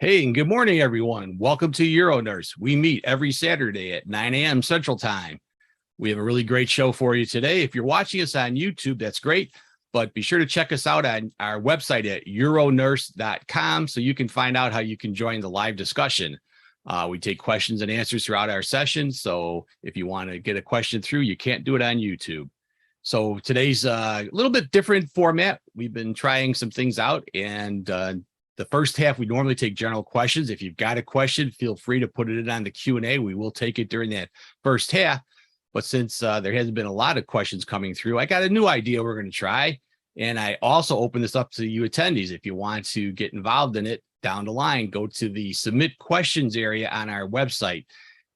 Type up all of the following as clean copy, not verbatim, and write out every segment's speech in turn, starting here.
Hey, and good morning, everyone. Welcome to UroNurse. We meet every Saturday at 9 a.m. Central Time. We have a really great show for you today. If you're watching us on YouTube, that's great. But be sure to check us out on our website at uronurse.com so you can find out how you can join the live discussion. We take questions and answers throughout our sessions. So if you want to get a question through, you can't do it on YouTube. So today's a little bit different format. We've been trying some things out, and the first half, we normally take general questions. If you've got a question, feel free to put it in on the Q&A. We will take it during that first half. But since there hasn't been a lot of questions coming through, I got a new idea we're going to try. And I also open this up to you attendees. If you want to get involved in it down the line, go to the submit questions area on our website.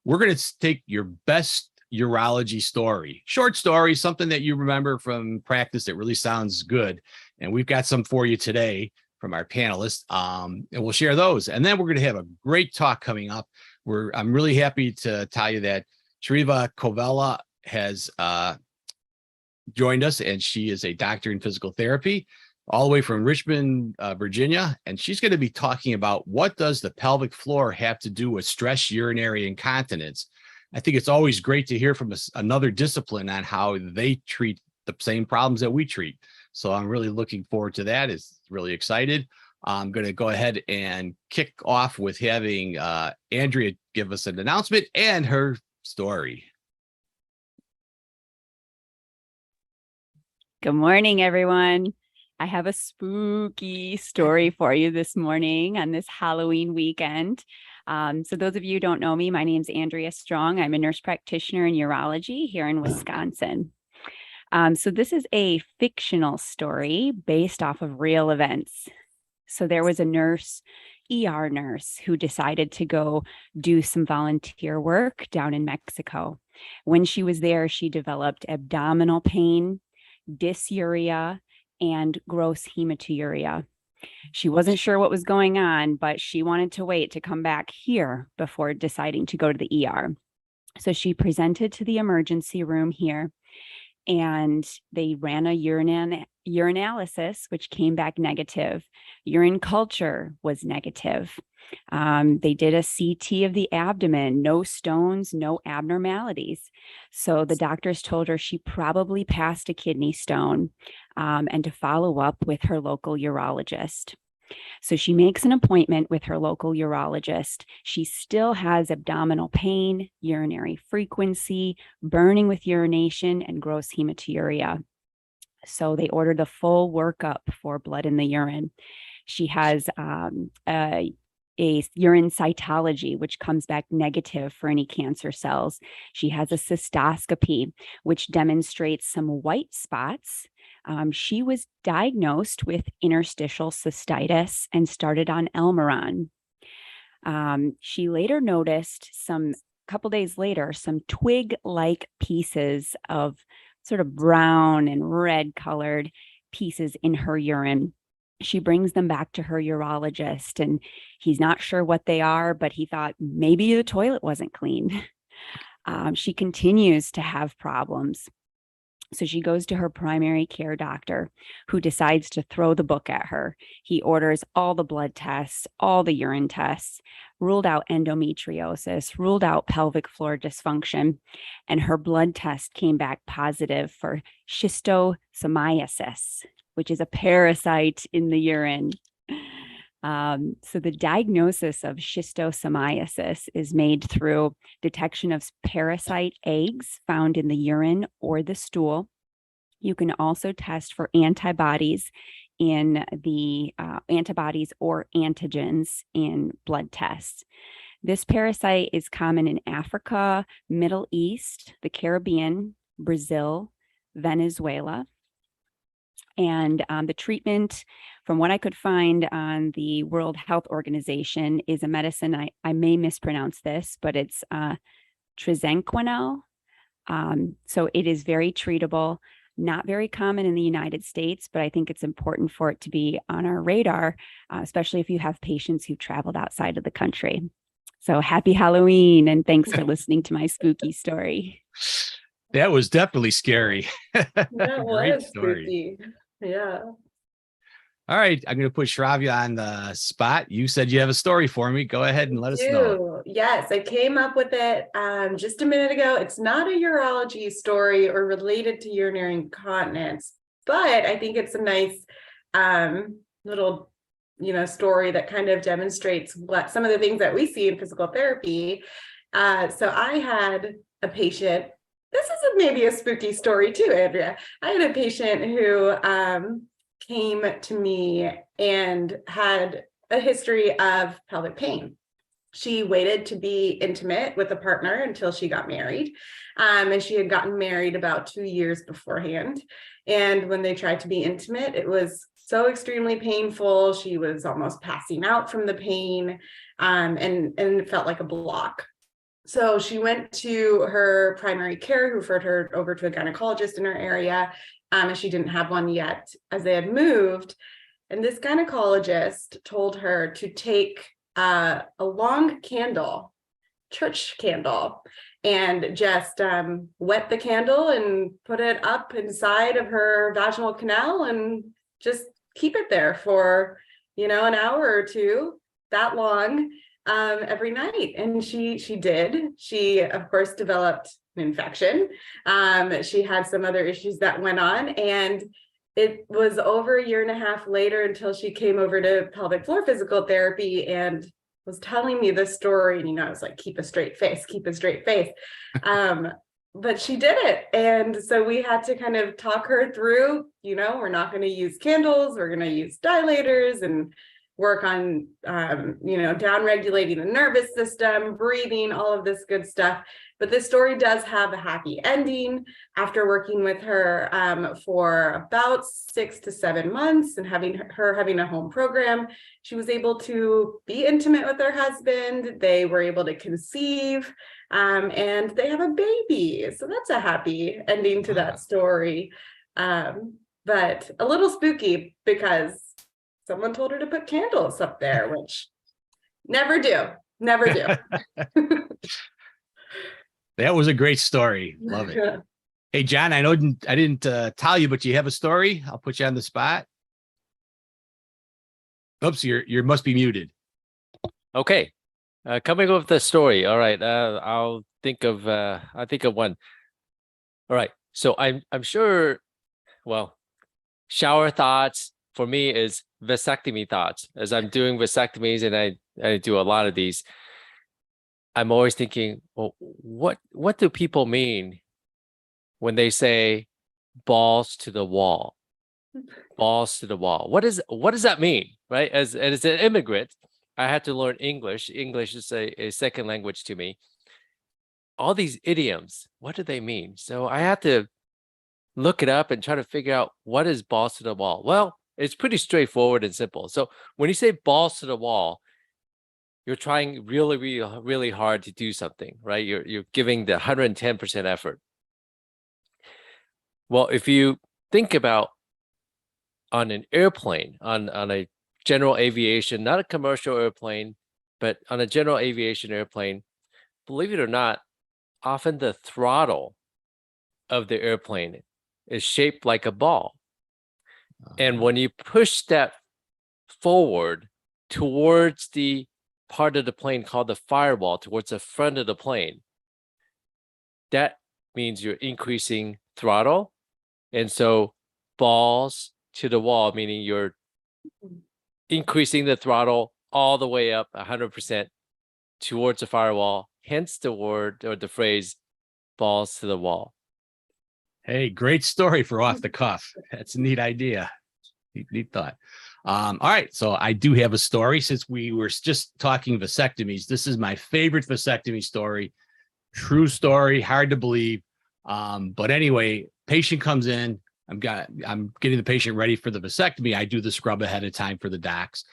We're going to take your best urology story, short story, something that you remember from practice that really sounds good. And we've got some for you today from our panelists, and we'll share those. And then we're going to have a great talk coming up. I'm really happy to tell you that Shravya Kovela has joined us, and she is a doctor in physical therapy all the way from Richmond, Virginia. And she's going to be talking about what does the pelvic floor have to do with stress urinary incontinence. I think it's always great to hear from another discipline on how they treat the same problems that we treat. So I'm really looking forward to that. It's really excited. I'm going to go ahead and kick off with having Andrea give us an announcement and her story. Good morning, everyone. I have a spooky story for you this morning on this Halloween weekend. So those of you who don't know me, my name's Andrea Strong. I'm a nurse practitioner in urology here in Wisconsin. So this is a fictional story based off of real events. So there was a nurse, ER nurse, who decided to go do some volunteer work down in Mexico. When she was there, she developed abdominal pain, dysuria, and gross hematuria. She wasn't sure what was going on, but she wanted to wait to come back here before deciding to go to the ER. So she presented to the emergency room here, and they ran a urinalysis, which came back negative. Urine culture was negative. They did a CT of the abdomen, no stones, no abnormalities. So the doctors told her she probably passed a kidney stone, and to follow up with her local urologist. So she makes an appointment with her local urologist. She still has abdominal pain, urinary frequency, burning with urination, and gross hematuria. So they ordered the full workup for blood in the urine. She has a urine cytology, which comes back negative for any cancer cells. She has a cystoscopy, which demonstrates some white spots. She was diagnosed with interstitial cystitis and started on Elmeron. She later noticed a couple days later, some twig-like pieces of sort of brown and red colored pieces in her urine. She brings them back to her urologist, and he's not sure what they are, but he thought maybe the toilet wasn't clean. She continues to have problems. So she goes to her primary care doctor, who decides to throw the book at her. He orders all the blood tests, all the urine tests, ruled out endometriosis, ruled out pelvic floor dysfunction, and her blood test came back positive for schistosomiasis, which is a parasite in the urine. So the diagnosis of schistosomiasis is made through detection of parasite eggs found in the urine or the stool. You can also test for antibodies in the antibodies or antigens in blood tests. This parasite is common in Africa, Middle East, the Caribbean, Brazil, Venezuela. And the treatment, from what I could find on the World Health Organization, is a medicine, I may mispronounce this, but it's trizenquinol. So it is very treatable, not very common in the United States, but I think it's important for it to be on our radar, especially if you have patients who've traveled outside of the country. So happy Halloween, and thanks for listening to my spooky story. That was definitely scary. That Great was story. spooky. Yeah. All right, I'm going to put Shravya on the spot. You said you have a story for me. Go ahead and let us know. Yes, I came up with it just a minute ago. It's not a urology story or related to urinary incontinence, but I think it's a nice little, story that kind of demonstrates what some of the things that we see in physical therapy. So I had a patient. This is maybe a spooky story too, Andrea. I had a patient who came to me and had a history of pelvic pain. She waited to be intimate with a partner until she got married. And she had gotten married about 2 years beforehand. And when they tried to be intimate, it was so extremely painful. She was almost passing out from the pain, and it felt like a block. So she went to her primary care, who referred her over to a gynecologist in her area, and she didn't have one yet as they had moved. And this gynecologist told her to take a long candle, church candle, and just wet the candle and put it up inside of her vaginal canal and just keep it there for, an hour or two, that long, every night. And she did. She, of course, developed an infection. She had some other issues that went on, and it was over 1.5 years later until she came over to pelvic floor physical therapy and was telling me this story. And, I was like, keep a straight face, keep a straight face. But she did it. And so we had to kind of talk her through, we're not going to use candles, we're going to use dilators and work on, down regulating the nervous system, breathing, all of this good stuff. But this story does have a happy ending. After working with her for about 6 to 7 months and having a home program, she was able to be intimate with her husband. They were able to conceive, and they have a baby. So that's a happy ending to that story. But a little spooky because someone told her to put candles up there, which never do. That was a great story. Love it. Hey, John, I know I didn't tell you, but you have a story. I'll put you on the spot. Oops, you must be muted. Okay. Coming up with the story. All right. I'll think of one. All right. So I'm sure, well, shower thoughts for me is vasectomy thoughts. As I'm doing vasectomies, and I do a lot of these, I'm always thinking, well, what do people mean when they say balls to the wall? Balls to the wall. What does that mean? Right? As an immigrant, I had to learn English. English is a second language to me. All these idioms, what do they mean? So I had to look it up and try to figure out what is balls to the wall. Well, it's pretty straightforward and simple. So when you say balls to the wall, you're trying really, really, really hard to do something, right? You're giving the 110% effort. Well, if you think about on an airplane, on a general aviation, not a commercial airplane, but on a general aviation airplane, believe it or not, often the throttle of the airplane is shaped like a ball. And when you push that forward towards the part of the plane called the firewall, towards the front of the plane, that means you're increasing throttle. And so balls to the wall, meaning you're increasing the throttle all the way up 100% towards the firewall, hence the word or the phrase balls to the wall. Hey, great story for off the cuff. That's a neat idea. Neat thought. All right. So I do have a story since we were just talking vasectomies. This is my favorite vasectomy story. True story, hard to believe. But anyway, patient comes in. I'm getting the patient ready for the vasectomy. I do the scrub ahead of time for the docs.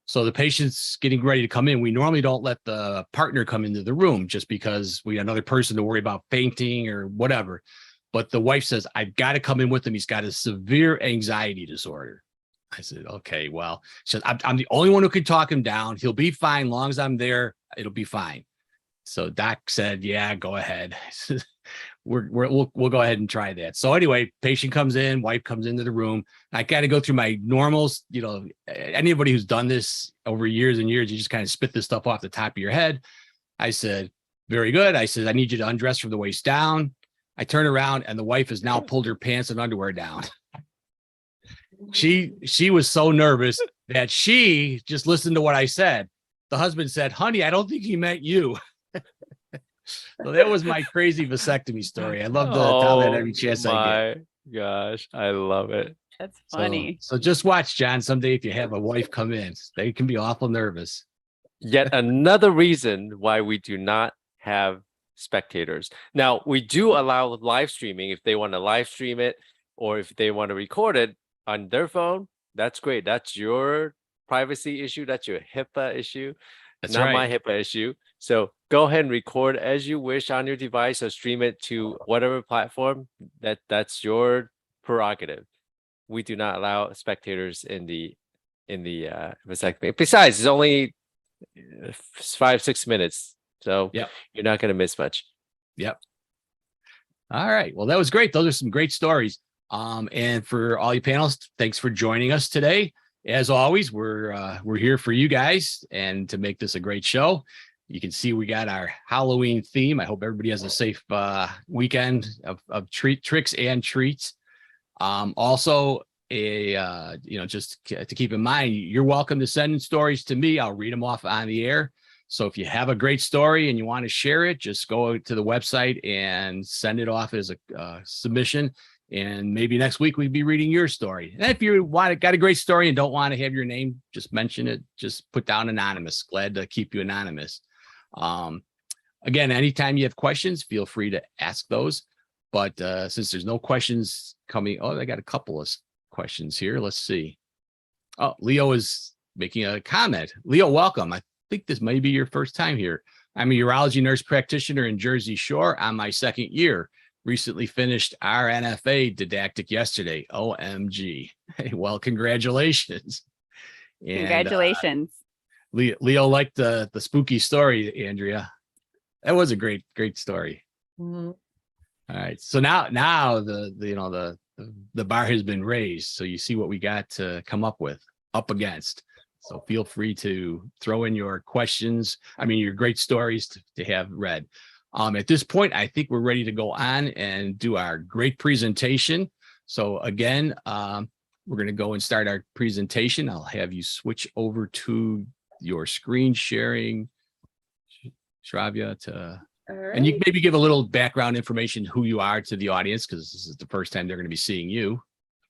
So the patient's getting ready to come in. We normally don't let the partner come into the room just because we got another person to worry about fainting or whatever. But the wife says, I've got to come in with him. He's got a severe anxiety disorder. I said, okay, well, she said, I'm the only one who can talk him down. He'll be fine. Long as I'm there, it'll be fine. So doc said, yeah, go ahead. we'll go ahead and try that. So anyway, patient comes in, wife comes into the room. I got to go through my normals. You know, anybody who's done this over years and years, you just kind of spit this stuff off the top of your head. I said, very good. I said, I need you to undress from the waist down. I turn around and the wife has now pulled her pants and underwear down. She was so nervous that she just listened to what I said. The husband said, honey, I don't think he meant you. So that was my crazy vasectomy story. I love to tell that every chance I get. My gosh, I love it. That's funny. So just watch, John. Someday if you have a wife come in, they can be awful nervous. Yet another reason why we do not have spectators. Now, we do allow live streaming if they want to live stream it, or if they want to record it on their phone. That's great. That's your privacy issue. That's your HIPAA issue. That's not right. my HIPAA issue. So go ahead and record as you wish on your device or stream it to whatever platform. That's your prerogative. We do not allow spectators in the vasectomy. Besides, it's only 5-6 minutes, so Yep. You're not going to miss much. Yep. All right. Well, that was great. Those are some great stories. And for all you panelists, thanks for joining us today. As always, we're here for you guys and to make this a great show. You can see we got our Halloween theme. I hope everybody has a safe weekend of tricks and treats. Also, just to keep in mind, you're welcome to send in stories to me. I'll read them off on the air. So if you have a great story and you want to share it, just go to the website and send it off as a submission. And maybe next week we'd be reading your story. And if you got a great story and don't want to have your name, just mention it. Just put down anonymous. Glad to keep you anonymous. Again, anytime you have questions, feel free to ask those. But since there's no questions coming, I got a couple of questions here. Let's see. Oh, Leo is making a comment. Leo, welcome. I think this may be your first time here. I'm a urology nurse practitioner in Jersey Shore on my second year. Recently finished our NFA didactic yesterday. OMG. Well, congratulations. And, Congratulations. Leo liked the spooky story, Andrea. That was a great story. Mm-hmm. All right. So now the bar has been raised. So you see what we got to come up against. So feel free to throw in your questions. your great stories to have read. At this point, I think we're ready to go on and do our great presentation. So again, we're going to go and start our presentation. I'll have you switch over to your screen sharing, Shravya, Right. and you can maybe give a little background information who you are to the audience, because this is the first time they're going to be seeing you.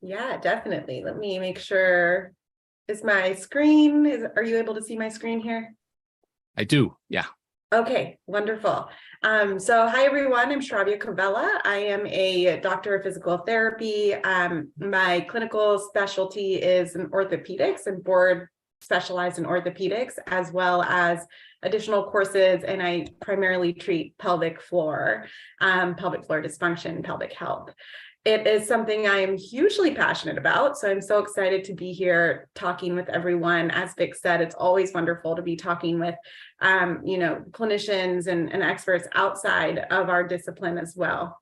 Yeah, definitely. Let me make sure. Is my screen, are you able to see my screen here? I do. Yeah. Okay, wonderful. So hi, everyone. I'm Shravya Kovela. I am a doctor of physical therapy. My clinical specialty is in orthopedics and board specialized in orthopedics, as well as additional courses. And I primarily treat pelvic floor dysfunction, pelvic health. It is something I am hugely passionate about. So I'm so excited to be here talking with everyone. As Vic said, it's always wonderful to be talking with, clinicians and experts outside of our discipline as well.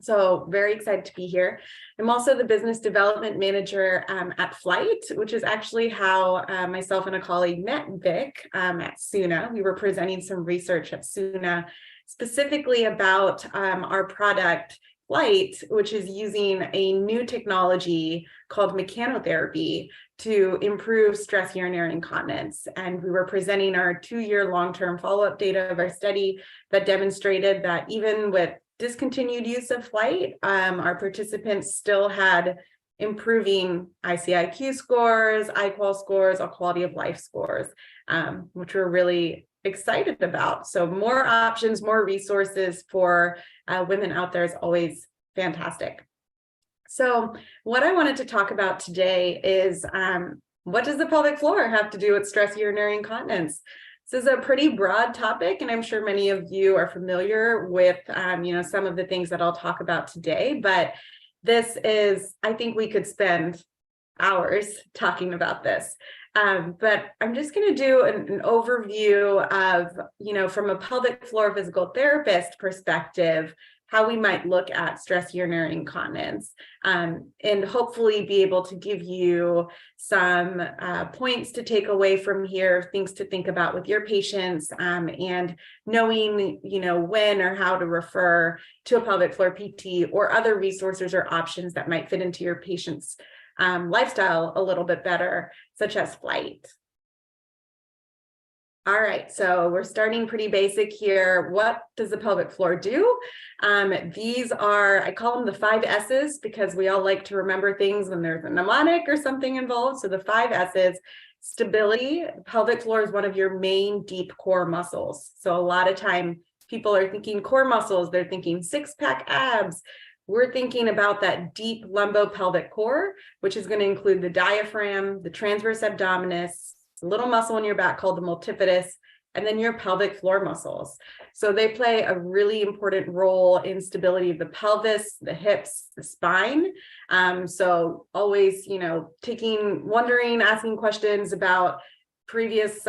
So very excited to be here. I'm also the business development manager at Flight, which is actually how myself and a colleague met Vic at SUNA. We were presenting some research at SUNA specifically about our product Flight, which is using a new technology called mechanotherapy to improve stress urinary incontinence. And we were presenting our 2-year long-term follow-up data of our study that demonstrated that even with discontinued use of Flight, our participants still had improving ICIQ scores, IQOL scores, or quality of life scores, which we're really excited about. So more options, more resources for women out there is always fantastic. So what I wanted to talk about today is what does the pelvic floor have to do with stress urinary incontinence? This is a pretty broad topic, and I'm sure many of you are familiar with some of the things that I'll talk about today, but I think we could spend hours talking about this. But I'm just going to do an overview of, from a pelvic floor physical therapist perspective, how we might look at stress urinary incontinence, and hopefully be able to give you some points to take away from here, things to think about with your patients, and knowing, when or how to refer to a pelvic floor PT or other resources or options that might fit into your patient's lifestyle a little bit better, such as flight. All right, so we're starting pretty basic here. What does the pelvic floor do? These are, I call them the 5 S's because we all like to remember things when there's a mnemonic or something involved. So the 5 S's: stability. The pelvic floor is one of your main deep core muscles. So a lot of time people are thinking core muscles, they're thinking 6-pack abs. We're thinking about that deep lumbopelvic core, which is going to include the diaphragm, the transverse abdominis, a little muscle in your back called the multifidus, and then your pelvic floor muscles. So they play a really important role in stability of the pelvis, the hips, the spine. So always, wondering, asking questions about previous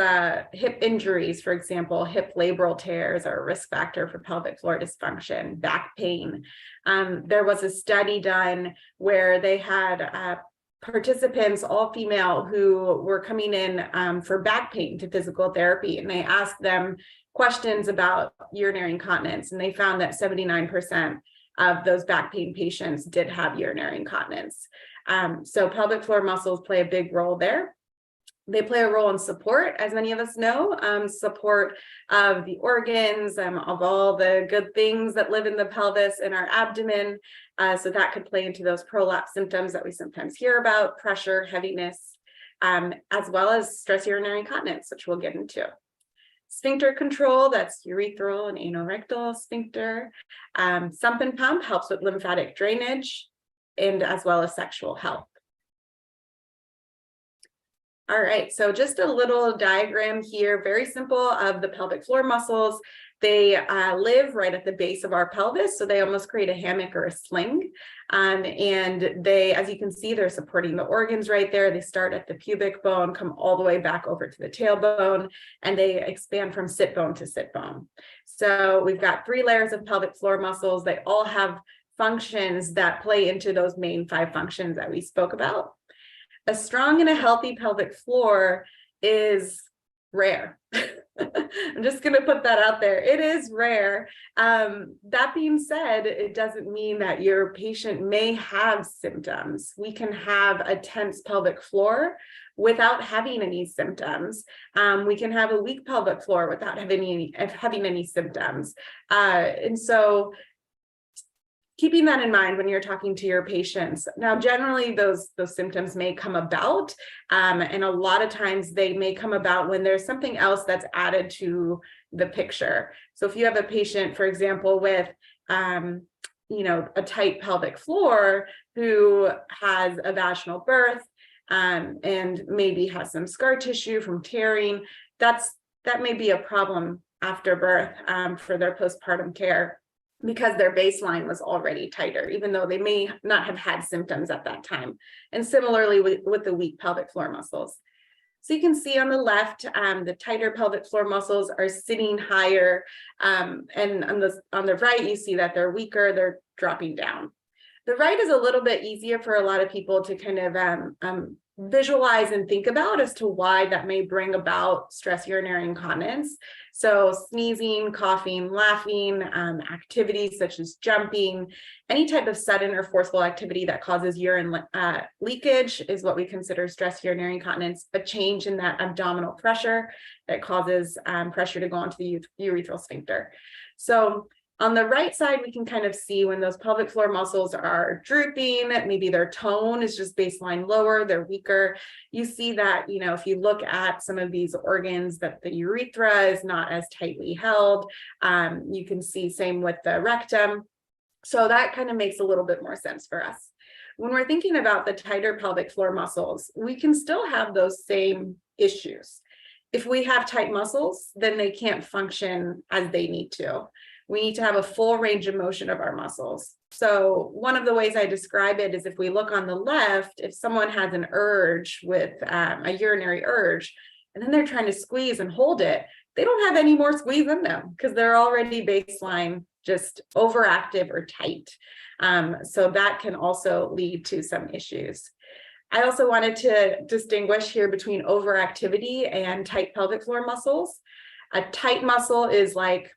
hip injuries, for example, hip labral tears are a risk factor for pelvic floor dysfunction, back pain. There was a study done where they had participants, all female, who were coming in for back pain to physical therapy, and they asked them questions about urinary incontinence, and they found that 79% of those back pain patients did have urinary incontinence. So pelvic floor muscles play a big role there. They play a role in support, as many of us know, support of the organs, of all the good things that live in the pelvis and our abdomen. So that could play into those prolapse symptoms that we sometimes hear about: pressure, heaviness, as well as stress urinary incontinence, which we'll get into. Sphincter control, that's urethral and anorectal sphincter. Sump and pump helps with lymphatic drainage, and as well as sexual health. All right, so just a little diagram here, very simple, of the pelvic floor muscles. They live right at the base of our pelvis, so they almost create a hammock or a sling. And they, as you can see, they're supporting the organs right there. They start at the pubic bone, come all the way back over to the tailbone, and they expand from sit bone to sit bone. So we've got 3 layers of pelvic floor muscles. They all have functions that play into those main 5 functions that we spoke about. A strong and a healthy pelvic floor is rare. I'm just going to put that out there. It is rare. That being said, it doesn't mean that your patient may have symptoms. We can have a tense pelvic floor without having any symptoms. We can have a weak pelvic floor without having any symptoms. And so keeping that in mind when you're talking to your patients. Now, generally, those symptoms may come about, and a lot of times they may come about when there's something else that's added to the picture. So if you have a patient, for example, with a tight pelvic floor who has a vaginal birth, and maybe has some scar tissue from tearing, that may be a problem after birth for their postpartum care, because their baseline was already tighter, even though they may not have had symptoms at that time. And similarly with the weak pelvic floor muscles. So you can see on the left, the tighter pelvic floor muscles are sitting higher, and on the right, you see that they're weaker, they're dropping down. The right is a little bit easier for a lot of people to kind of visualize and think about as to why that may bring about stress urinary incontinence. So sneezing, coughing, laughing, activities such as jumping, any type of sudden or forceful activity that causes urine leakage is what we consider stress urinary incontinence. A change in that abdominal pressure that causes pressure to go onto the urethral sphincter. So on the right side, we can kind of see when those pelvic floor muscles are drooping, maybe their tone is just baseline lower, they're weaker. You see that, if you look at some of these organs, that the urethra is not as tightly held. You can see same with the rectum. So that kind of makes a little bit more sense for us. When we're thinking about the tighter pelvic floor muscles, we can still have those same issues. If we have tight muscles, then they can't function as they need to. We need to have a full range of motion of our muscles. So one of the ways I describe it is if we look on the left, if someone has an urge with a urinary urge, and then they're trying to squeeze and hold it, they don't have any more squeeze in them because they're already baseline just overactive or tight. So that can also lead to some issues. I also wanted to distinguish here between overactivity and tight pelvic floor muscles. A tight muscle is like,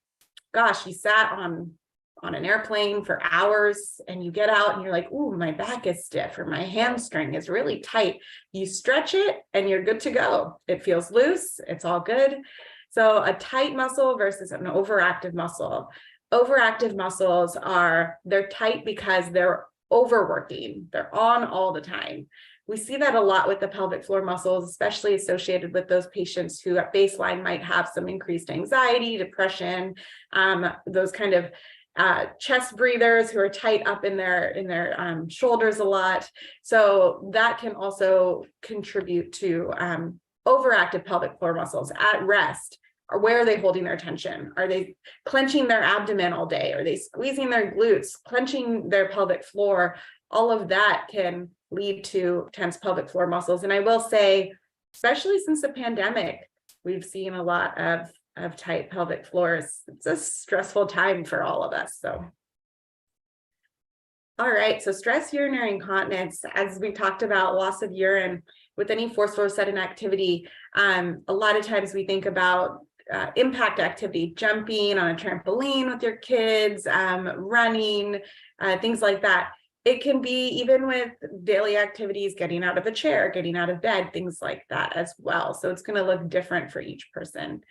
gosh, you sat on an airplane for hours and you get out and you're like, ooh, my back is stiff or my hamstring is really tight. You stretch it and you're good to go. It feels loose. It's all good. So a tight muscle versus an overactive muscle. Overactive muscles they're tight because they're overworking. They're on all the time. We see that a lot with the pelvic floor muscles, especially associated with those patients who at baseline might have some increased anxiety, depression, those kind of chest breathers who are tight up in their shoulders a lot. So that can also contribute to overactive pelvic floor muscles at rest. Or where are they holding their tension? Are they clenching their abdomen all day? Are they squeezing their glutes, clenching their pelvic floor? All of that can lead to tense pelvic floor muscles. And I will say, especially since the pandemic, we've seen a lot of tight pelvic floors. It's a stressful time for all of us. So, all right. So stress urinary incontinence, as we talked about, loss of urine with any forceful or sudden activity. A lot of times we think about impact activity, jumping on a trampoline with your kids, running, things like that. It can be even with daily activities, getting out of a chair, getting out of bed, things like that as well. So it's going to look different for each person.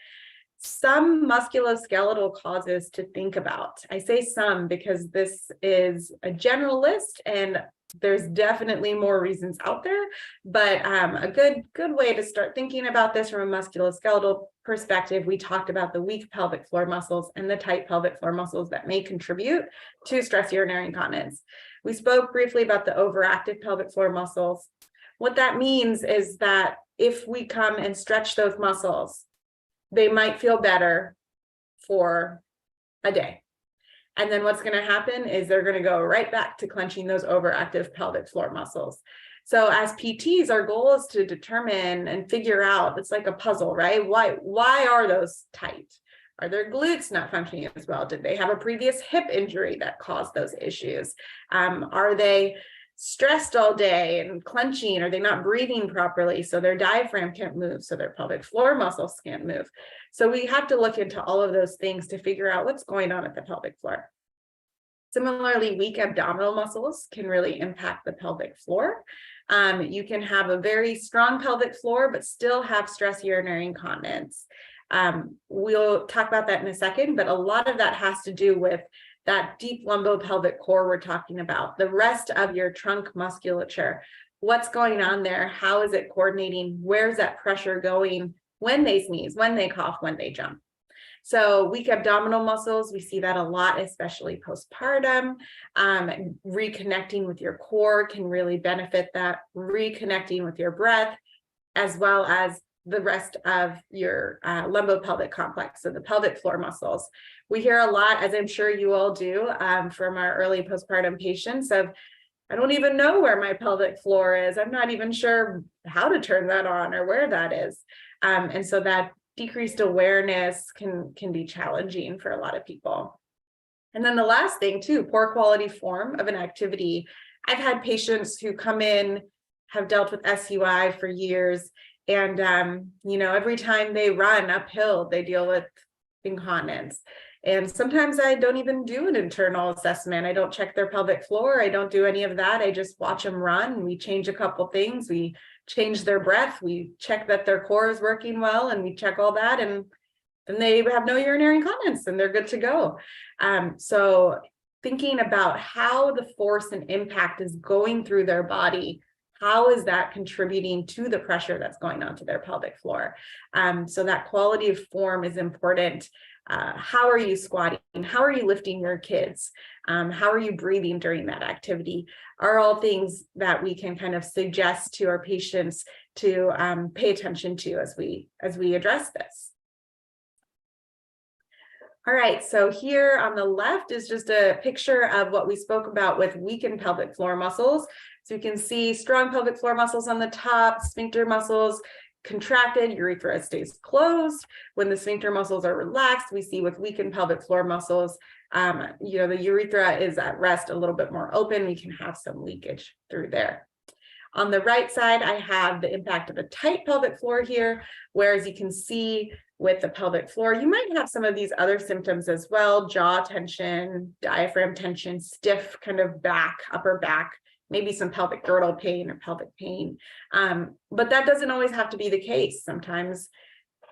Some musculoskeletal causes to think about. I say some because this is a general list and there's definitely more reasons out there, but a good way to start thinking about this from a musculoskeletal perspective, we talked about the weak pelvic floor muscles and the tight pelvic floor muscles that may contribute to stress urinary incontinence. We spoke briefly about the overactive pelvic floor muscles. What that means is that if we come and stretch those muscles, they might feel better for a day. And then what's going to happen is they're going to go right back to clenching those overactive pelvic floor muscles. So as PTs, our goal is to determine and figure out, it's like a puzzle, right? Why are those tight? Are their glutes not functioning as well? Did they have a previous hip injury that caused those issues? Are they stressed all day and clenching? Are they not breathing properly? So their diaphragm can't move, so their pelvic floor muscles can't move. So we have to look into all of those things to figure out what's going on at the pelvic floor. Similarly, weak abdominal muscles can really impact the pelvic floor. You can have a very strong pelvic floor, but still have stress urinary incontinence. We'll talk about that in a second, but a lot of that has to do with that deep lumbopelvic core we're talking about, the rest of your trunk musculature. What's going on there? How is it coordinating? Where's that pressure going when they sneeze, when they cough, when they jump? So weak abdominal muscles, we see that a lot, especially postpartum. Reconnecting with your core can really benefit that, reconnecting with your breath, as well as the rest of your lumbopelvic complex, so the pelvic floor muscles. We hear a lot, as I'm sure you all do, from our early postpartum patients of, I don't even know where my pelvic floor is. I'm not even sure how to turn that on or where that is. And so that decreased awareness can be challenging for a lot of people. And then the last thing too, poor quality form of an activity. I've had patients who come in, have dealt with SUI for years, and every time they run uphill, they deal with incontinence. And sometimes I don't even do an internal assessment. I don't check their pelvic floor. I don't do any of that. I just watch them run. We change a couple things. We change their breath. We check that their core is working well, and we check all that. And then they have no urinary incontinence and they're good to go. So thinking about how the force and impact is going through their body, how is that contributing to the pressure that's going onto their pelvic floor? So that quality of form is important. How are you squatting? How are you lifting your kids? How are you breathing during that activity? Are all things that we can kind of suggest to our patients to pay attention to as we address this. All right, so here on the left is just a picture of what we spoke about with weakened pelvic floor muscles. So you can see strong pelvic floor muscles on the top, sphincter muscles contracted, urethra stays closed. When the sphincter muscles are relaxed, we see with weakened pelvic floor muscles, The urethra is at rest, a little bit more open. We can have some leakage through there. On the right side, I have the impact of a tight pelvic floor here, whereas you can see with the pelvic floor, you might have some of these other symptoms as well: jaw tension, diaphragm tension, stiff kind of back, upper back, maybe some pelvic girdle pain or pelvic pain. But that doesn't always have to be the case. Sometimes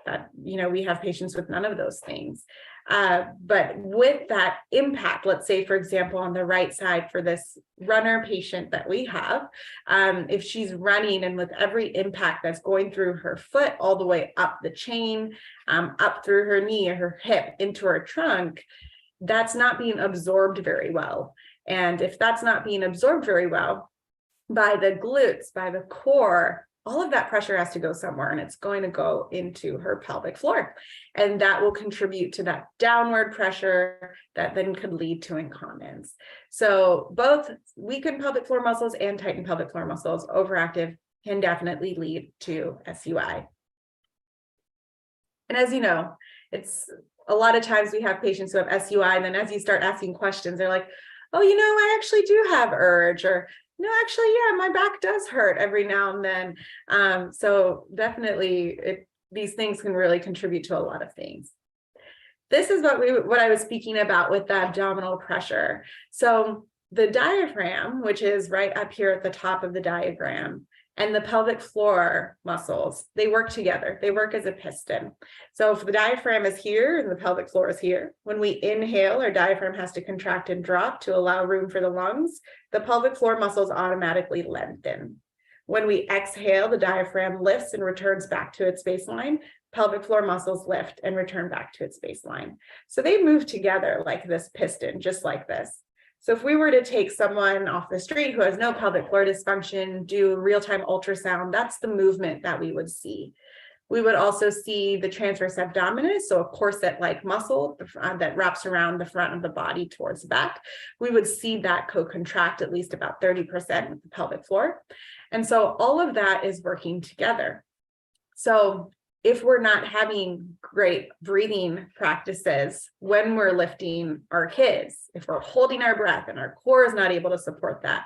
that, we have patients with none of those things. But with that impact, let's say, for example, on the right side for this runner patient that we have, if she's running and with every impact that's going through her foot all the way up the chain, up through her knee or her hip into her trunk, that's not being absorbed very well. And if that's not being absorbed very well by the glutes, by the core, all of that pressure has to go somewhere, and it's going to go into her pelvic floor. And that will contribute to that downward pressure that then could lead to incontinence. So both weakened pelvic floor muscles and tightened pelvic floor muscles, overactive, can definitely lead to SUI. And as you know, it's a lot of times we have patients who have SUI, and then as you start asking questions, they're like, oh, I actually do have urge, or no, actually, yeah, my back does hurt every now and then. So definitely these things can really contribute to a lot of things. This is what I was speaking about with the abdominal pressure. So the diaphragm, which is right up here at the top of the diagram, and the pelvic floor muscles, they work together. They work as a piston. So if the diaphragm is here and the pelvic floor is here, when we inhale, our diaphragm has to contract and drop to allow room for the lungs. The pelvic floor muscles automatically lengthen. When we exhale, the diaphragm lifts and returns back to its baseline. Pelvic floor muscles lift and return back to its baseline. So they move together like this piston, just like this. So if we were to take someone off the street who has no pelvic floor dysfunction, do real-time ultrasound, that's the movement that we would see. We would also see the transverse abdominis, so a corset-like muscle that wraps around the front of the body towards the back. We would see that co-contract at least about 30% with the pelvic floor. And so all of that is working together. So if we're not having great breathing practices when we're lifting our kids, if we're holding our breath and our core is not able to support that,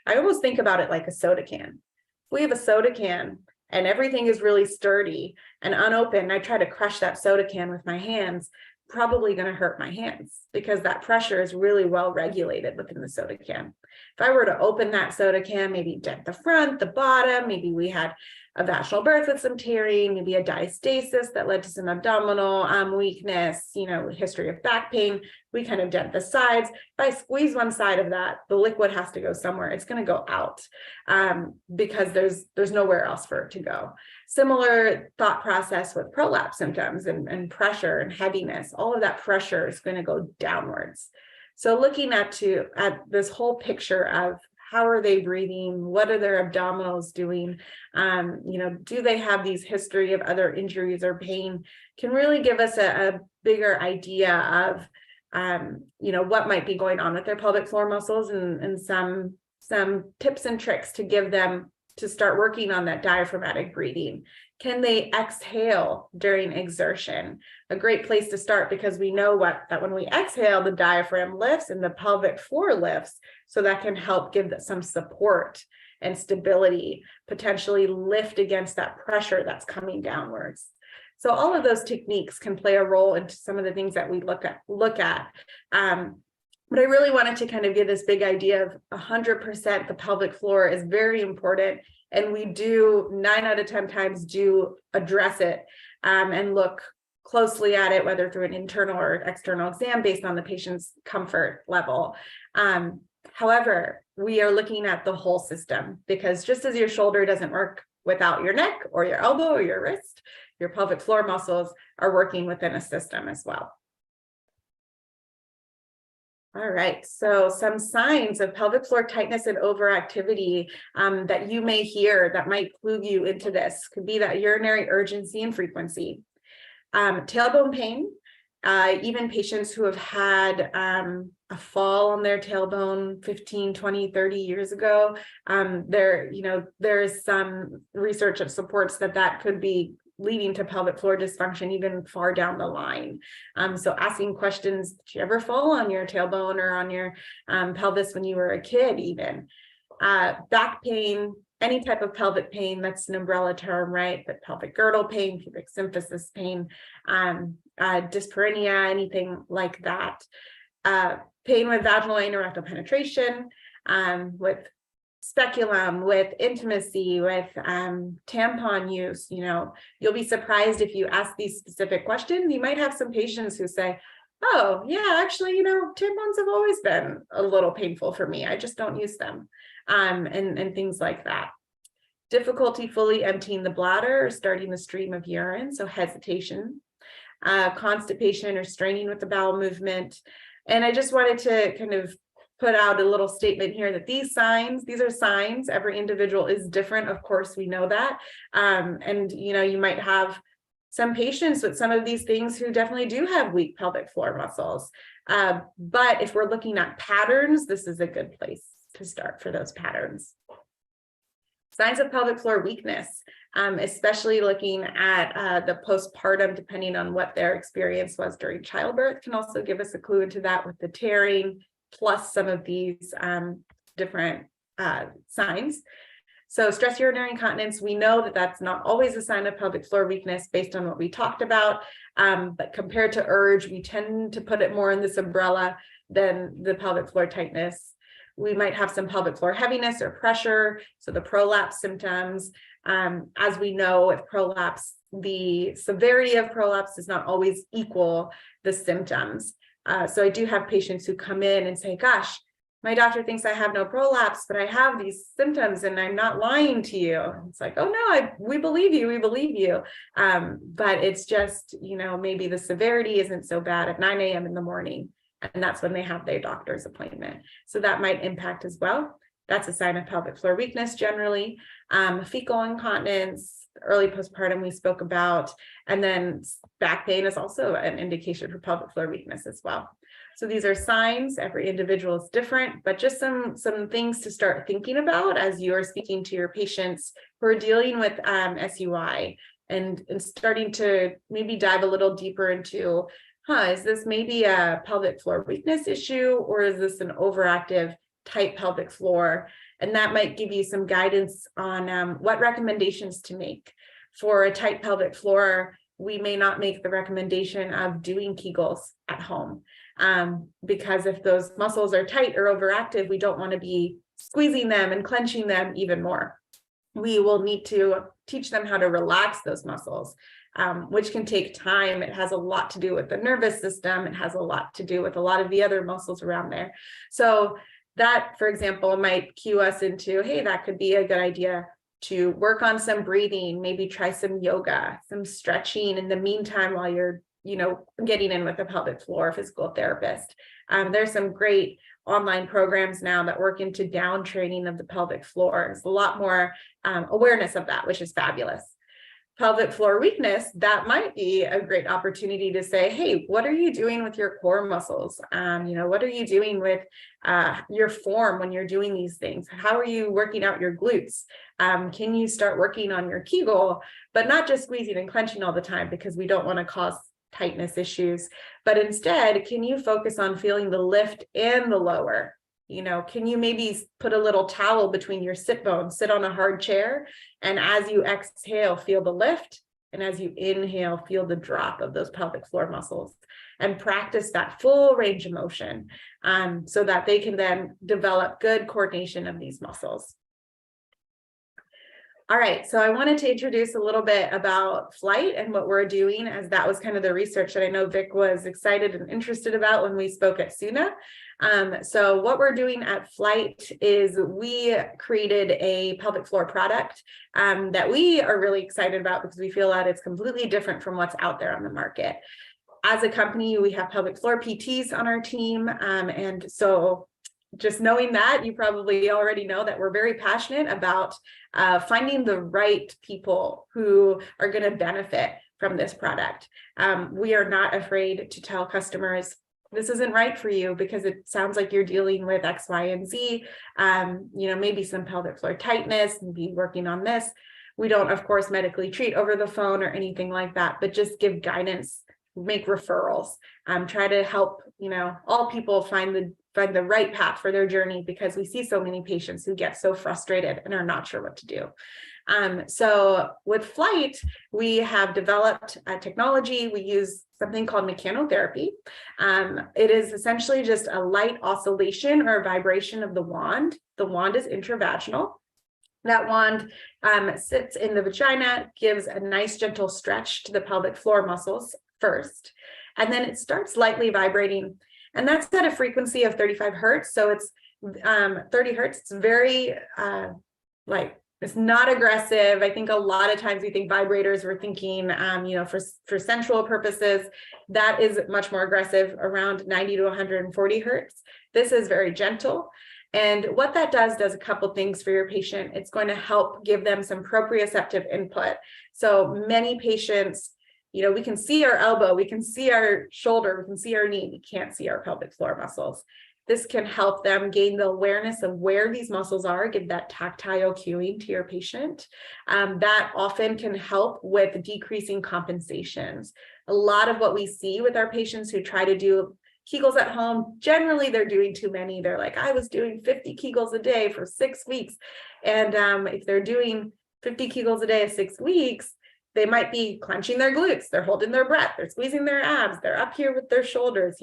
I almost think about it like a soda can. If we have a soda can and everything is really sturdy and unopened, I try to crush that soda can with my hands, probably going to hurt my hands because that pressure is really well regulated within the soda can. If I were to open that soda can, maybe dent the front, the bottom, maybe we had a vaginal birth with some tearing, maybe a diastasis that led to some abdominal weakness, history of back pain, we kind of dent the sides. If I squeeze one side of that, the liquid has to go somewhere. It's going to go out because there's nowhere else for it to go. Similar thought process with prolapse symptoms and pressure and heaviness. All of that pressure is going to go downwards. So looking at this whole picture of how are they breathing? What are their abdominals doing? Do they have these history of other injuries or pain? Can really give us a bigger idea of, what might be going on with their pelvic floor muscles and some tips and tricks to give them to start working on that diaphragmatic breathing. Can they exhale during exertion? A great place to start, because we know that when we exhale, the diaphragm lifts and the pelvic floor lifts. So that can help give some support and stability, potentially lift against that pressure that's coming downwards. So all of those techniques can play a role into some of the things that we look at. But I really wanted to kind of give this big idea of 100% the pelvic floor is very important. And we do 9 out of 10 times do address it and look closely at it, whether through an internal or external exam based on the patient's comfort level. However, we are looking at the whole system, because just as your shoulder doesn't work without your neck or your elbow or your wrist, your pelvic floor muscles are working within a system as well. All right, so some signs of pelvic floor tightness and overactivity that you may hear that might clue you into this could be that urinary urgency and frequency, tailbone pain, even patients who have had a fall on their tailbone 15, 20, 30 years ago. There's some research that supports that could be leading to pelvic floor dysfunction even far down the line. So asking questions, did you ever fall on your tailbone or on your pelvis when you were a kid even? Back pain, any type of pelvic pain, that's an umbrella term, right? But pelvic girdle pain, pubic symphysis pain, dyspareunia, anything like that. Pain with vaginal and rectal penetration, with speculum, with intimacy, with tampon use. You'll be surprised if you ask these specific questions. You might have some patients who say, oh yeah, actually, tampons have always been a little painful for me. I just don't use them. And things like that. Difficulty fully emptying the bladder or starting the stream of urine, so hesitation, constipation or straining with the bowel movement. And I just wanted to kind of put out a little statement here that these are signs. Every individual is different. Of course, we know that. And you might have some patients with some of these things who definitely do have weak pelvic floor muscles. But if we're looking at patterns, this is a good place to start for those patterns. Signs of pelvic floor weakness, especially looking at the postpartum, depending on what their experience was during childbirth, can also give us a clue into that with the tearing, plus some of these different signs. So stress urinary incontinence, we know that that's not always a sign of pelvic floor weakness based on what we talked about, but compared to urge, we tend to put it more in this umbrella than the pelvic floor tightness. We might have some pelvic floor heaviness or pressure, so the prolapse symptoms. As we know, with prolapse, the severity of prolapse does not always equal the symptoms. So I do have patients who come in and say, gosh, my doctor thinks I have no prolapse, but I have these symptoms and I'm not lying to you. It's like, oh no, we believe you. But it's just, maybe the severity isn't so bad at 9 a.m. in the morning. And that's when they have their doctor's appointment. So that might impact as well. That's a sign of pelvic floor weakness generally. Fecal incontinence, early postpartum we spoke about, and then back pain is also an indication for pelvic floor weakness as well. So these are signs. Every individual is different, but just some things to start thinking about as you are speaking to your patients who are dealing with SUI and starting to maybe dive a little deeper into, is this maybe a pelvic floor weakness issue, or is this an overactive tight pelvic floor? And that might give you some guidance on what recommendations to make. For a tight pelvic floor, we may not make the recommendation of doing Kegels at home, because if those muscles are tight or overactive, we don't want to be squeezing them and clenching them even more. We will need to teach them how to relax those muscles, which can take time. It has a lot to do with the nervous system. It has a lot to do with a lot of the other muscles around there. So that, for example, might cue us into, hey, that could be a good idea to work on some breathing, maybe try some yoga, some stretching in the meantime while you're, getting in with a pelvic floor physical therapist. There's some great online programs now that work into down training of the pelvic floor. There's a lot more awareness of that, which is fabulous. Pelvic floor weakness, that might be a great opportunity to say, hey, what are you doing with your core muscles? What are you doing with your form when you're doing these things? How are you working out your glutes? Can you start working on your Kegel, but not just squeezing and clenching all the time, because we don't want to cause tightness issues, but instead, can you focus on feeling the lift and the lower? Can you maybe put a little towel between your sit bones, sit on a hard chair, and as you exhale, feel the lift, and as you inhale, feel the drop of those pelvic floor muscles, and practice that full range of motion, so that they can then develop good coordination of these muscles. All right, so I wanted to introduce a little bit about flight and what we're doing, as that was kind of the research that I know Vic was excited and interested about when we spoke at SUNA. So what we're doing at Flight is we created a pelvic floor product that we are really excited about, because we feel that it's completely different from what's out there on the market. As a company, we have pelvic floor PTs on our team, and so just knowing that, you probably already know that we're very passionate about finding the right people who are going to benefit from this product. We are not afraid to tell customers, this isn't right for you because it sounds like you're dealing with X, Y, and Z, maybe some pelvic floor tightness, maybe working on this. We don't, of course, medically treat over the phone or anything like that, but just give guidance, make referrals, try to help, all people find the right path for their journey, because we see so many patients who get so frustrated and are not sure what to do. So with Flight, we have developed a technology. We use something called mechanotherapy. It is essentially just a light oscillation or vibration of the wand. The wand is intravaginal. That wand sits in the vagina, gives a nice gentle stretch to the pelvic floor muscles first, and then it starts lightly vibrating. And that's at a frequency of 35 hertz. So it's 30 hertz. It's very it's not aggressive. I think a lot of times we think vibrators, we're thinking, for sensual purposes, that is much more aggressive, around 90 to 140 hertz. This is very gentle. And what that does a couple things for your patient. It's going to help give them some proprioceptive input. So many patients, we can see our elbow, we can see our shoulder, we can see our knee, we can't see our pelvic floor muscles. This can help them gain the awareness of where these muscles are, give that tactile cueing to your patient. That often can help with decreasing compensations. A lot of what we see with our patients who try to do Kegels at home, generally they're doing too many. They're like, I was doing 50 Kegels a day for 6 weeks. And if they're doing 50 Kegels a day of 6 weeks, they might be clenching their glutes, they're holding their breath, they're squeezing their abs, they're up here with their shoulders,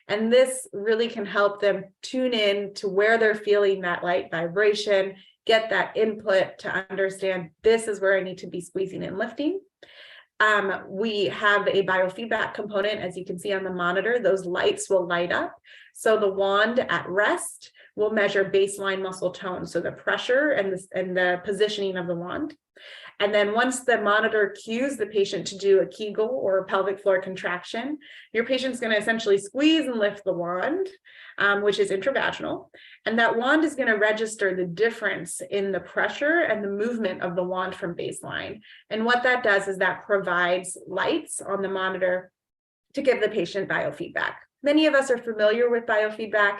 and this really can help them tune in to where they're feeling that light vibration, get that input to understand this is where I need to be squeezing and lifting. We have a biofeedback component, as you can see on the monitor. Those lights will light up. So the wand at rest will measure baseline muscle tone, so the pressure and the positioning of the wand. And then once the monitor cues the patient to do a Kegel or a pelvic floor contraction, your patient's going to essentially squeeze and lift the wand, which is intravaginal. And that wand is going to register the difference in the pressure and the movement of the wand from baseline. And what that does is that provides lights on the monitor to give the patient biofeedback. Many of us are familiar with biofeedback.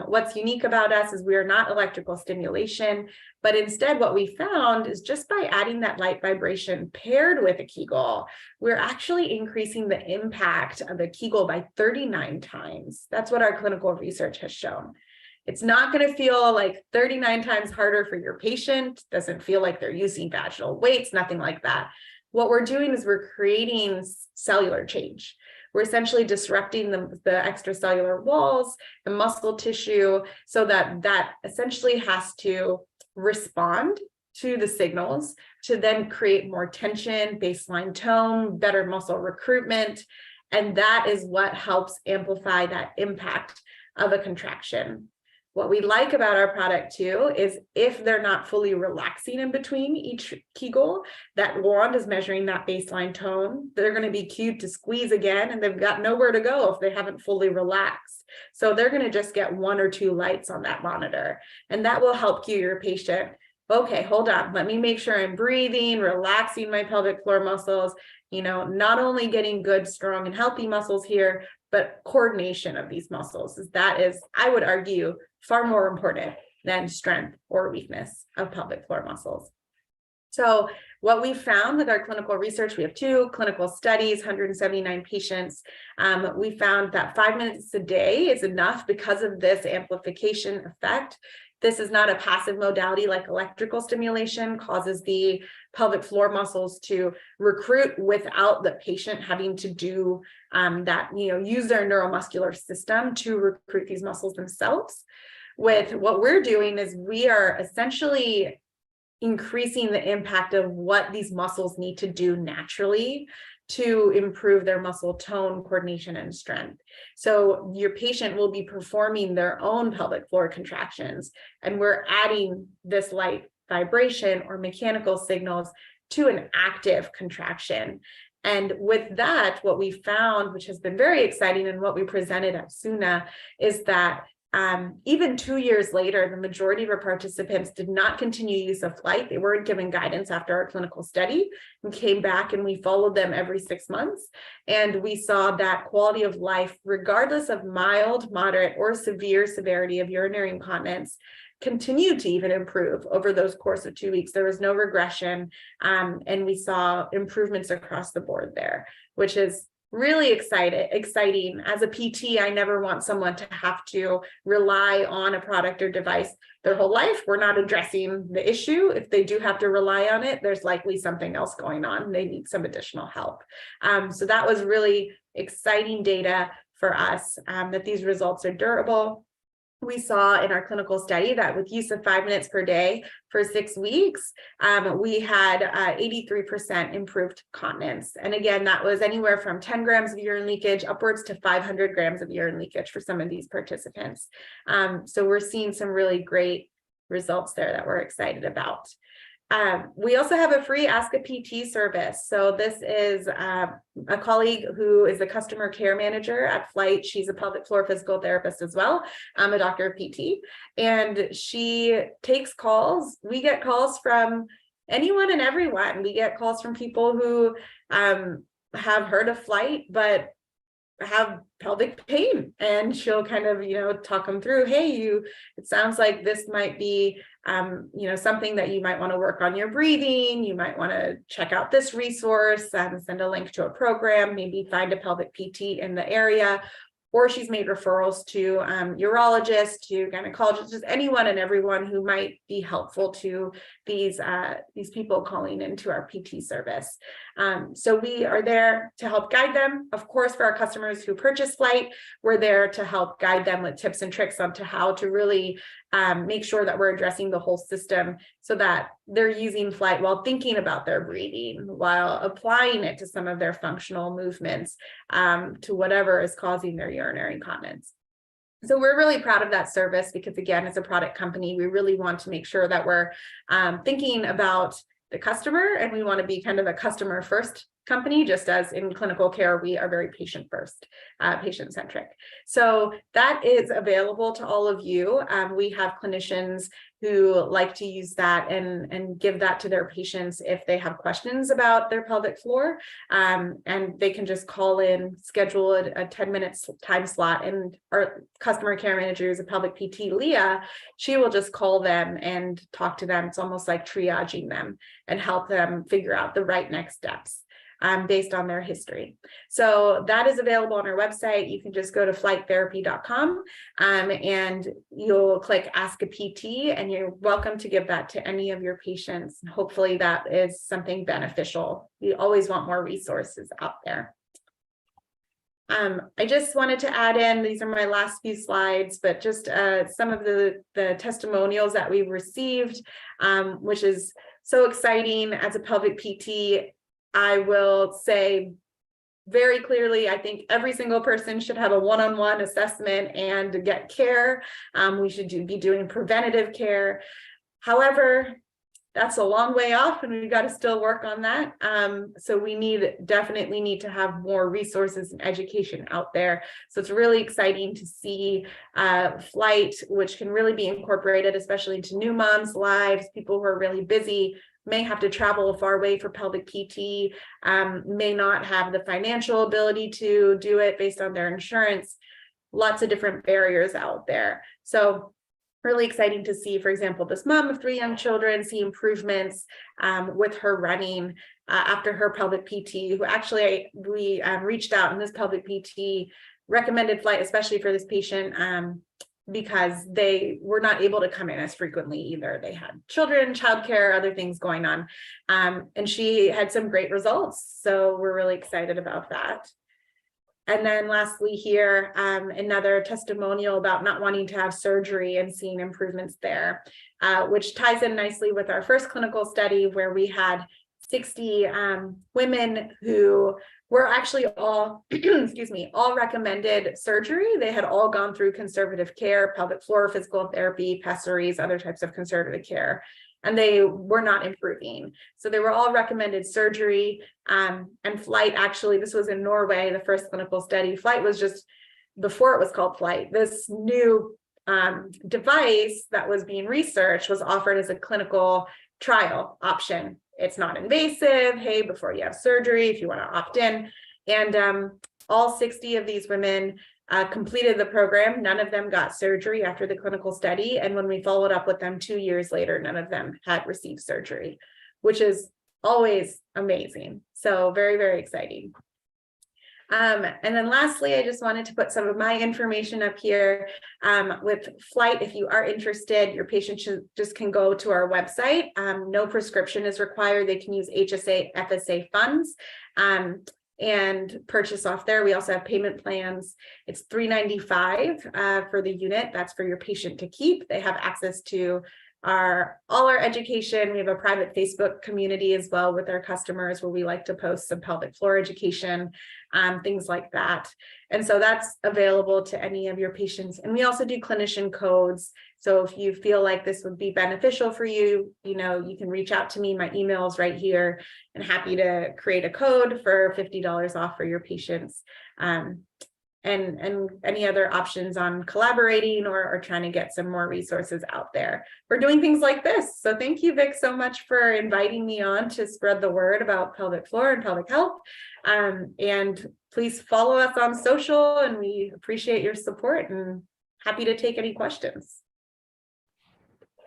What's unique about us is we are not electrical stimulation, but instead what we found is just by adding that light vibration paired with a Kegel, we're actually increasing the impact of a Kegel by 39 times. That's what our clinical research has shown. It's not going to feel like 39 times harder for your patient. Doesn't feel like they're using vaginal weights, nothing like that. What we're doing is we're creating cellular change. We're essentially disrupting the extracellular walls, the muscle tissue, so that essentially has to respond to the signals to then create more tension, baseline tone, better muscle recruitment. And that is what helps amplify that impact of a contraction. What we like about our product too is if they're not fully relaxing in between each Kegel, that wand is measuring that baseline tone. They're going to be cued to squeeze again, and they've got nowhere to go if they haven't fully relaxed. So they're going to just get 1 or 2 lights on that monitor, and that will help cue your patient. Okay, hold on. Let me make sure I'm breathing, relaxing my pelvic floor muscles, not only getting good, strong, and healthy muscles here, but coordination of these muscles. That is, I would argue, far more important than strength or weakness of pelvic floor muscles. So what we found with our clinical research, we have 2 clinical studies, 179 patients. We found that 5 minutes a day is enough because of this amplification effect. This is not a passive modality like electrical stimulation, causes the pelvic floor muscles to recruit without the patient having to do use their neuromuscular system to recruit these muscles themselves. With what we're doing is we are essentially increasing the impact of what these muscles need to do naturally to improve their muscle tone, coordination, and strength. So your patient will be performing their own pelvic floor contractions, and we're adding this light vibration or mechanical signals to an active contraction. And with that, what we found, which has been very exciting and what we presented at SUNA, is that even 2 years later, the majority of our participants did not continue use of Flight. They weren't given guidance after our clinical study. We came back and we followed them every 6 months. And we saw that quality of life, regardless of mild, moderate, or severe severity of urinary incontinence, continued to even improve over those course of 2 weeks. There was no regression, and we saw improvements across the board there, which is really exciting. As a PT, I never want someone to have to rely on a product or device their whole life. We're not addressing the issue. If they do have to rely on it, there's likely something else going on. They need some additional help. So that was really exciting data for us, that these results are durable. We saw in our clinical study that with use of 5 minutes per day for 6 weeks, we had 83% improved continence. And again, that was anywhere from 10 grams of urine leakage upwards to 500 grams of urine leakage for some of these participants. So we're seeing some really great results there that we're excited about. We also have a free Ask a PT service. So this is a colleague who is a customer care manager at Flight. She's a pelvic floor physical therapist as well. I'm a doctor of PT, and she takes calls. We get calls from anyone and everyone. We get calls from people who have heard of Flight, but have pelvic pain, and she'll kind of, talk them through, hey, it sounds like this might be, something that you might want to work on your breathing. You might want to check out this resource, send a link to a program, maybe find a pelvic PT in the area. Or she's made referrals to urologists, to gynecologists, just anyone and everyone who might be helpful to these people calling into our PT service. So we are there to help guide them. Of course, for our customers who purchase Flight, we're there to help guide them with tips and tricks on to how to really make sure that we're addressing the whole system so that they're using Flight while thinking about their breathing, while applying it to some of their functional movements, to whatever is causing their urinary incontinence. So we're really proud of that service because, again, as a product company, we really want to make sure that we're thinking about the customer, and we want to be kind of a customer first company, just as in clinical care, we are very patient first, patient centric. So that is available to all of you. We have clinicians who like to use that and give that to their patients if they have questions about their pelvic floor. And they can just call in, schedule a 10-minute time slot, and our customer care manager is a pelvic PT, Leah. She will just call them and talk to them. It's almost like triaging them and help them figure out the right next steps. Based on their history. So that is available on our website. You can just go to flighttherapy.com and you'll click Ask a PT, and you're welcome to give that to any of your patients. Hopefully that is something beneficial. We always want more resources out there. I just wanted to add in, these are my last few slides, but just some of the testimonials that we've received, which is so exciting. As a pelvic PT, I will say very clearly, I think every single person should have a one-on-one assessment and get care. We should be doing preventative care. However, that's a long way off, and we've got to still work on that. So we definitely need to have more resources and education out there. So it's really exciting to see Flight, which can really be incorporated, especially into new moms' lives, people who are really busy, may have to travel a far way for pelvic PT, may not have the financial ability to do it based on their insurance, lots of different barriers out there. So really exciting to see, for example, this mom of 3 young children see improvements with her running after her pelvic PT, who actually we reached out, and this pelvic PT recommended Flight, especially for this patient, because they were not able to come in as frequently either. They had children, childcare, other things going on. And she had some great results. So we're really excited about that. And then lastly here, another testimonial about not wanting to have surgery and seeing improvements there, which ties in nicely with our first clinical study where we had 60 women who were actually all, all recommended surgery. They had all gone through conservative care, pelvic floor, physical therapy, pessaries, other types of conservative care, and they were not improving. So they were all recommended surgery. And Flight, actually, this was in Norway, the first clinical study. Flight was just, before it was called Flight, this new device that was being researched was offered as a clinical trial option. It's not invasive. Hey, before you have surgery, if you want to opt in. And all 60 of these women completed the program. None of them got surgery after the clinical study. And when we followed up with them 2 years later, none of them had received surgery, which is always amazing. So very, very exciting. And then lastly, I just wanted to put some of my information up here with Flight. If you are interested, your patient just can go to our website. No prescription is required. They can use HSA, FSA funds and purchase off there. We also have payment plans. It's $395 for the unit. That's for your patient to keep. They have access to all our education. We have a private Facebook community as well with our customers where we like to post some pelvic floor education, things like that. And so that's available to any of your patients. And we also do clinician codes. So if you feel like this would be beneficial for you, you can reach out to me. My email is right here, and happy to create a code for $50 off for your patients. And any other options on collaborating or trying to get some more resources out there. We're doing things like this. So thank you, Vic, so much for inviting me on to spread the word about pelvic floor and pelvic health. And please follow us on social, and we appreciate your support and happy to take any questions.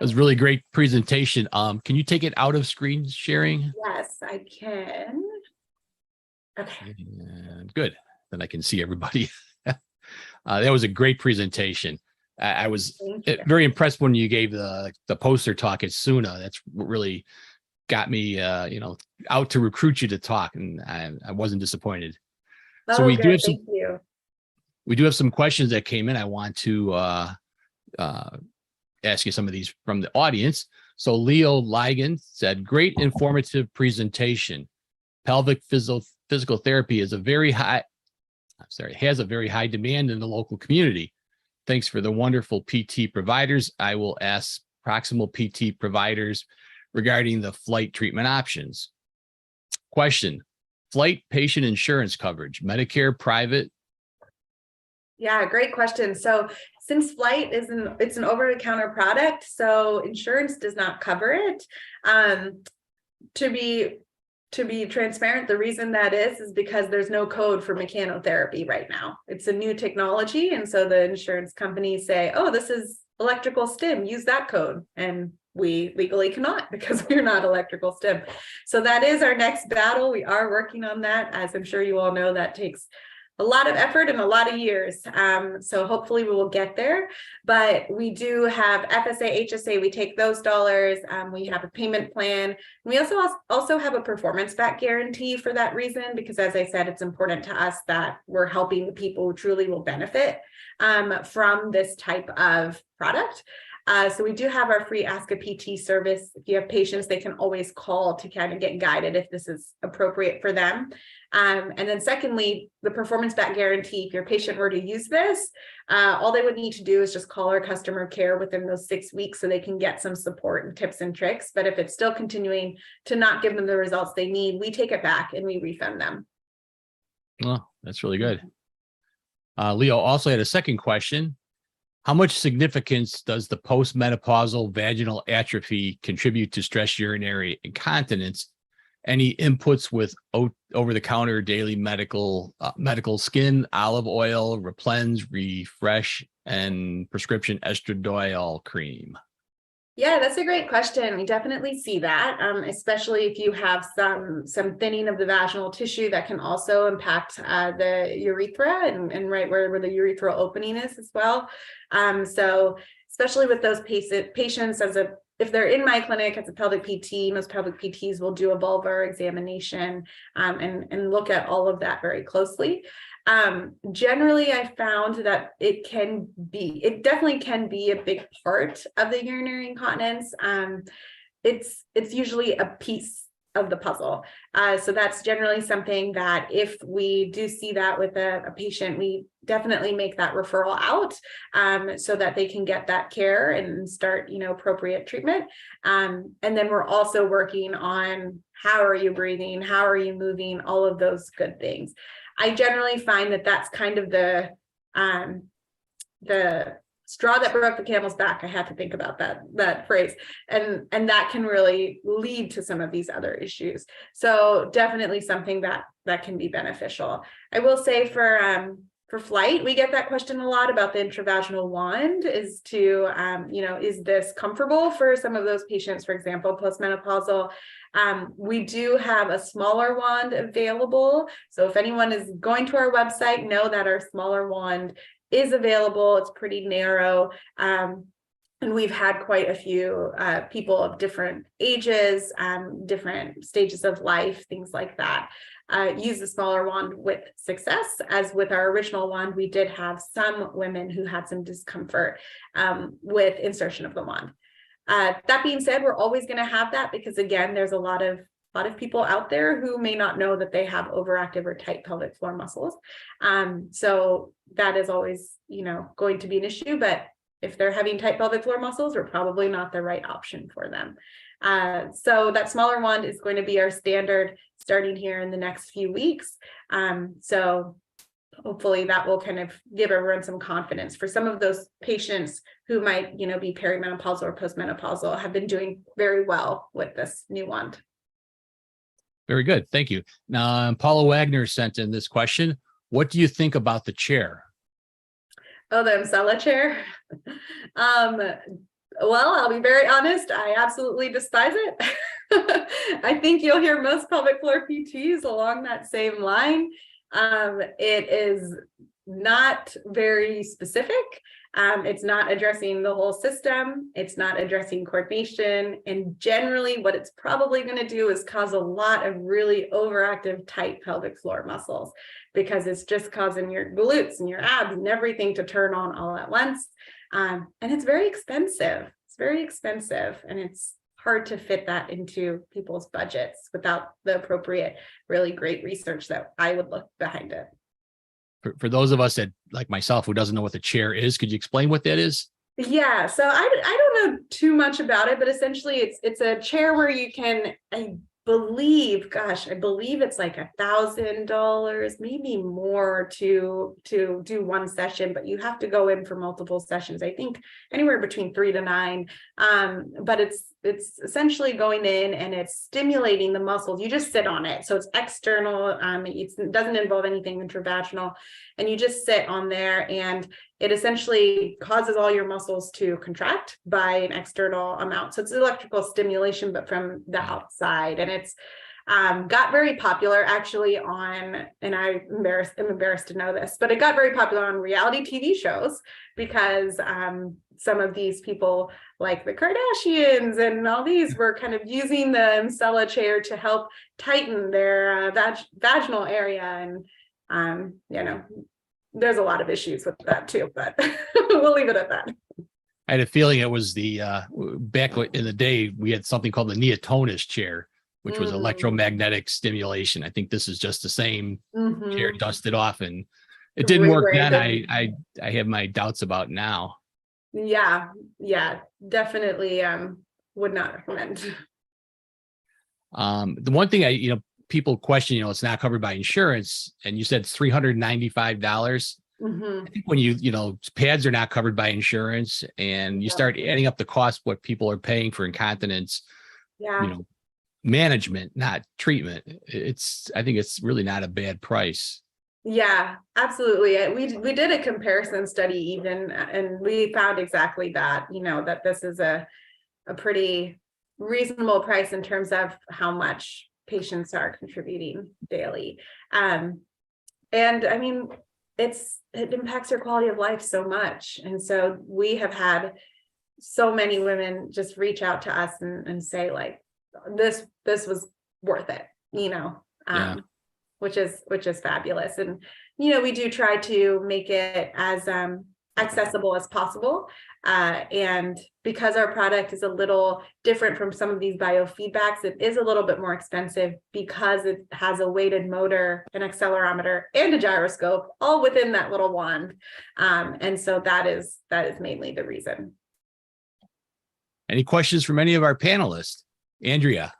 It was a really great presentation. Can you take it out of screen sharing? Yes, I can. Okay. And good. Then I can see everybody. That was a great presentation. I was very impressed when you gave the poster talk at SUNA. That's what really got me, out to recruit you to talk, and I wasn't disappointed. So we do have some. We do have some questions that came in. I want to ask you some of these from the audience. So Leo Ligon said, "Great informative presentation. Pelvic physical therapy is has a very high demand in the local community. Thanks for the wonderful PT providers. I will ask proximal PT providers regarding the Flight treatment options." Question: Flight patient insurance coverage, Medicare, private? Yeah, great question. So since Flight it's an over-the-counter product, so insurance does not cover it. To be transparent, the reason that is because there's no code for mechanotherapy right now. It's a new technology. And so the insurance companies say, oh, this is electrical stim, use that code. And we legally cannot because we're not electrical stim. So that is our next battle. We are working on that. As I'm sure you all know, that takes a lot of effort and a lot of years. So hopefully we will get there, but we do have FSA, HSA, we take those dollars. We have a payment plan. We also have a performance back guarantee for that reason, because as I said, it's important to us that we're helping the people who truly will benefit from this type of product. So we do have our free Ask a PT service. If you have patients, they can always call to kind of get guided if this is appropriate for them. And then secondly, the performance back guarantee, if your patient were to use this, all they would need to do is just call our customer care within those 6 weeks so they can get some support and tips and tricks. But if it's still continuing to not give them the results they need, we take it back and we refund them. Well, that's really good. Leo also had a second question. How much significance does the postmenopausal vaginal atrophy contribute to stress urinary incontinence? Any inputs with over-the-counter daily medical skin, olive oil, Replens, Refresh, and prescription estradiol cream? Yeah, that's a great question. We definitely see that, especially if you have some thinning of the vaginal tissue that can also impact the urethra and right where the urethral opening is as well. So especially with those patients, if they're in my clinic as a pelvic PT, most pelvic PTs will do a vulvar examination and look at all of that very closely. Generally, I found that it definitely can be a big part of the urinary incontinence. It's usually a piece of the puzzle. So that's generally something that if we do see that with a patient, we definitely make that referral out so that they can get that care and start, appropriate treatment. And then we're also working on how are you breathing? How are you moving? All of those good things. I generally find that that's kind of the straw that broke the camel's back. I have to think about that phrase, and that can really lead to some of these other issues. So definitely something that can be beneficial. I will say for for flight, we get that question a lot about the intravaginal wand is to, is this comfortable for some of those patients, for example, postmenopausal. We do have a smaller wand available. So if anyone is going to our website, know that our smaller wand is available. It's pretty narrow. And we've had quite a few people of different ages, different stages of life, things like that, use the smaller wand with success. As with our original wand, we did have some women who had some discomfort with insertion of the wand. That being said, we're always going to have that because, again, there's a lot of people out there who may not know that they have overactive or tight pelvic floor muscles. So that is always, going to be an issue, but if they're having tight pelvic floor muscles, we're probably not the right option for them. So that smaller wand is going to be our standard starting here in the next few weeks. So hopefully that will kind of give everyone some confidence. For some of those patients who might, be perimenopausal or postmenopausal, have been doing very well with this new wand. Very good. Thank you. Now, Paula Wagner sent in this question. What do you think about the chair? Oh, the Emsela chair. Well, I'll be very honest. I absolutely despise it. I think you'll hear most pelvic floor PTs along that same line. It is not very specific. It's not addressing the whole system. It's not addressing coordination. And generally what it's probably going to do is cause a lot of really overactive tight pelvic floor muscles, because it's just causing your glutes and your abs and everything to turn on all at once. And it's very expensive. It's very expensive. And it's hard to fit that into people's budgets without the appropriate, really great research that I would look behind it. For those of us that, like myself, who doesn't know what the chair is, could you explain what that is? Yeah, so I don't know too much about it, but essentially it's a chair where you can, I believe it's like $1,000, maybe more to do one session, but you have to go in for multiple sessions. I think anywhere between 3 to 9. But it's essentially going in and it's stimulating the muscles. You just sit on it, so it's external. It doesn't involve anything intravaginal, and you just sit on there, and it essentially causes all your muscles to contract by an external amount. So it's electrical stimulation, but from the outside. And it's got very popular actually on, and I'm embarrassed to know this, but it got very popular on reality TV shows because some of these people like the Kardashians and all these were kind of using the Emsela chair to help tighten their vaginal area. And, there's a lot of issues with that too, but we'll leave it at that. I had a feeling it was the back in the day, we had something called the neotonus chair, which was electromagnetic stimulation. I think this is just the same chair dusted off, and it didn't work then. I have my doubts about now. Yeah, definitely would not recommend. The one thing people question, it's not covered by insurance, and you said $395. I think when pads are not covered by insurance, and you start adding up the cost, what people are paying for incontinence, management, not treatment, I think it's really not a bad price. Yeah, absolutely. We did a comparison study even, and we found exactly that, that this is a pretty reasonable price in terms of how much patients are contributing daily. And I mean, it impacts your quality of life so much. And so we have had so many women just reach out to us and say like, this was worth it, which is fabulous. And, we do try to make it as accessible as possible. And because our product is a little different from some of these biofeedbacks, it is a little bit more expensive because it has a weighted motor, an accelerometer, and a gyroscope all within that little wand. And so that is mainly the reason. Any questions from any of our panelists? Andrea.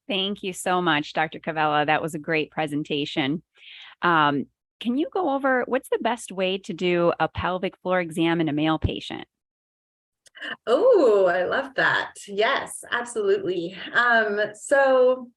Thank you so much, Dr. Kovela. That was a great presentation. Can you go over what's the best way to do a pelvic floor exam in a male patient? Oh, I love that. Yes, absolutely. So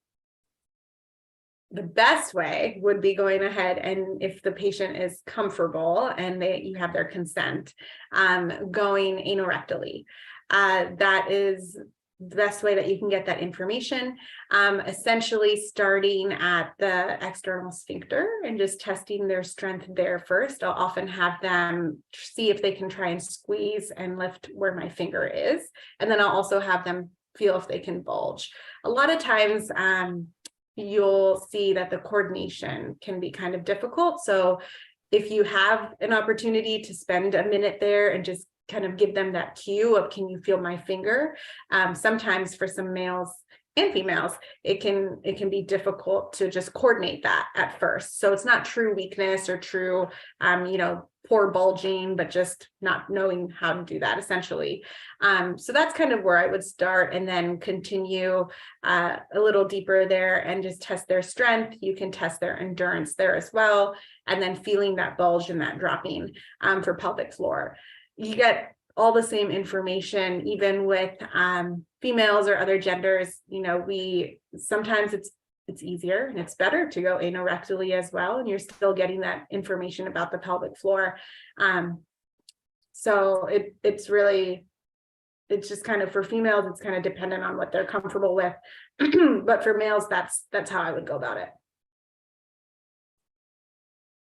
the best way would be going ahead, and if the patient is comfortable and you have their consent, going anorectally. That is the best way that you can get that information. Essentially starting at the external sphincter and just testing their strength there first. I'll often have them see if they can try and squeeze and lift where my finger is. And then I'll also have them feel if they can bulge. A lot of times, you'll see that the coordination can be kind of difficult. So if you have an opportunity to spend a minute there and just kind of give them that cue of, can you feel my finger? Sometimes for some males and females, it can be difficult to just coordinate that at first. So it's not true weakness or true, poor bulging, but just not knowing how to do that essentially. So that's kind of where I would start, and then continue a little deeper there and just test their strength. You can test their endurance there as well. And then feeling that bulge and that dropping for pelvic floor. You get all the same information, even with females or other genders. We sometimes it's easier and it's better to go anorectally as well, and you're still getting that information about the pelvic floor. So it's just kind of, for females, it's kind of dependent on what they're comfortable with. But for males, that's how I would go about it.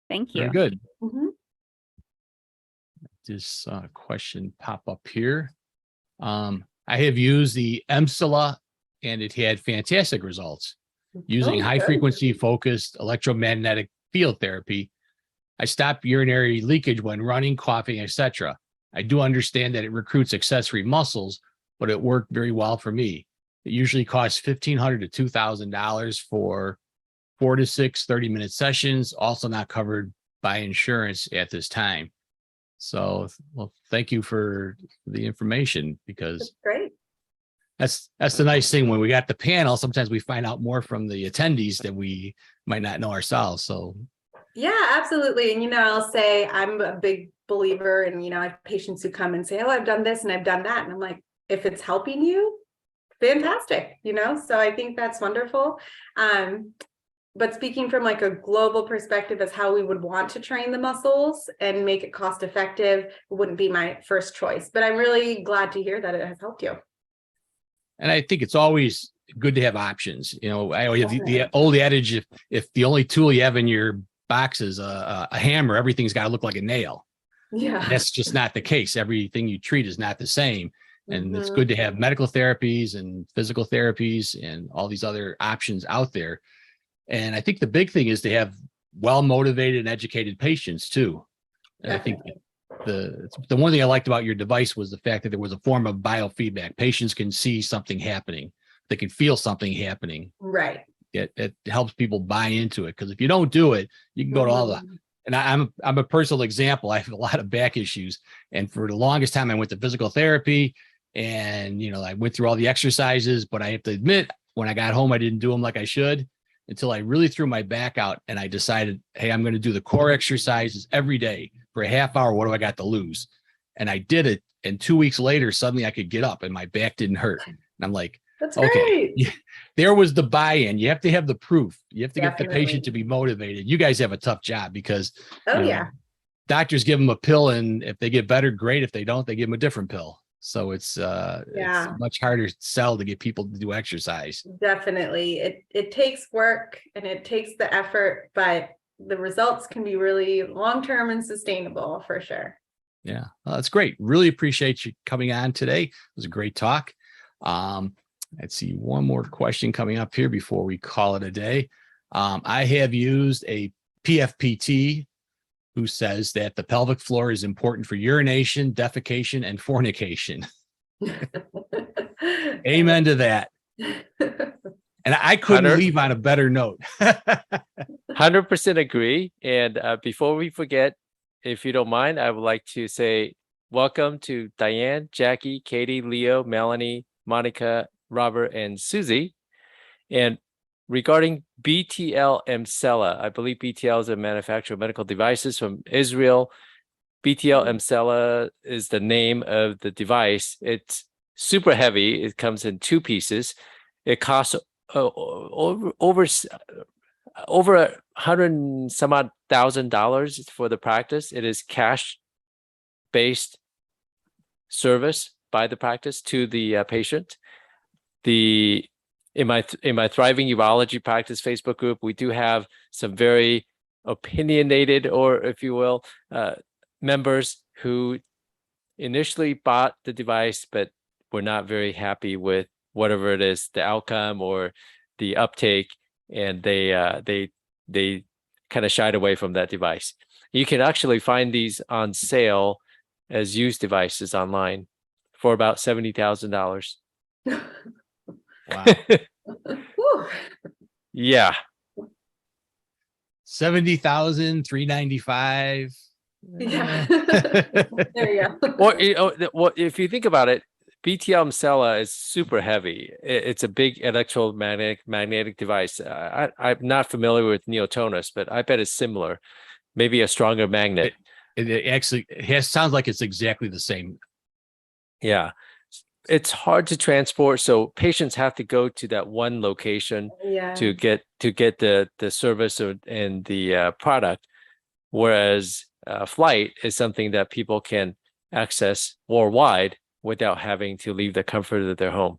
Thank you. Very good. Mm-hmm. This question pop up here. I have used the Emsela, and it had fantastic results. Using high frequency focused electromagnetic field therapy, I stop urinary leakage when running, coughing, etc. I do understand that it recruits accessory muscles, but it worked very well for me. It usually costs $1,500 to $2,000 for 4 to 6 30-minute sessions, also not covered by insurance at this time. So, well, thank you for the information, because That's great. That's the nice thing. When we got the panel, sometimes we find out more from the attendees that we might not know ourselves. So Yeah, absolutely. And, I'll say I'm a big believer in, I have patients who come and say, oh, I've done this and I've done that. And I'm like, if it's helping you, fantastic, so I think that's wonderful. But speaking from like a global perspective as how we would want to train the muscles and make it cost effective, it wouldn't be my first choice, but I'm really glad to hear that it has helped you. And I think it's always good to have options. I always have the old adage, if the only tool you have in your box is a hammer, everything's got to look like a nail. Yeah. And that's just not the case. Everything you treat is not the same. And it's good to have medical therapies and physical therapies and all these other options out there. And I think the big thing is to have well-motivated and educated patients too. And I think the one thing I liked about your device was the fact that there was a form of biofeedback. Patients can see something happening. They can feel something happening. Right. It helps people buy into it. Because if you don't do it, you can go to all the, and I'm a personal example. I have a lot of back issues. And for the longest time, I went to physical therapy, and, I went through all the exercises, but I have to admit, when I got home, I didn't do them like I should, until I really threw my back out and I decided, hey, I'm going to do the core exercises every day for a half hour. What do I got to lose? And I did it. And 2 weeks later, suddenly I could get up and my back didn't hurt. And I'm like, that's okay, great. There was the buy-in. You have to have the proof. You have to Definitely. get the patient to be motivated. You guys have a tough job because yeah, doctors give them a pill, and if they get better, great. If they don't, they give them a different pill. So it's much harder to sell to get people to do exercise. Definitely. It takes work and it takes the effort, but the results can be really long-term and sustainable for sure. Yeah, well, that's great. Really appreciate you coming on today. It was a great talk. Let's see, one more question coming up here before we call it a day. I have used a PFPT who says that the pelvic floor is important for urination, defecation, and fornication. Amen to that. And I couldn't leave on a better note. 100% agree. And before we forget, if you don't mind, I would like to say welcome to Diane, Jackie, Katie, Leo, Melanie, Monica, Robert, and Susie. And regarding BTL Emsela, I believe BTL is a manufacturer of medical devices from Israel. BTL Emsela is the name of the device. It's super heavy. It comes in 2 pieces. It costs over over $100 and some odd $1,000 for the practice. It is cash-based service by the practice to the patient. In my Thriving Urology Practice Facebook group, we do have some very opinionated, or if you will, members who initially bought the device but were not very happy with whatever it is, the outcome or the uptake, and they kind of shied away from that device. You can actually find these on sale as used devices online for about $70,000. Wow. Whew. Yeah. 70,395. Yeah. There you go. Well, if you think about it, BTL Emsela is super heavy. It's a big electromagnetic device. I'm not familiar with neotonus, but I bet it's similar. Maybe a stronger magnet. It actually sounds like it's exactly the same. Yeah. It's hard to transport, so patients have to go to that one location to get the service and the product, whereas flight is something that people can access worldwide without having to leave the comfort of their home.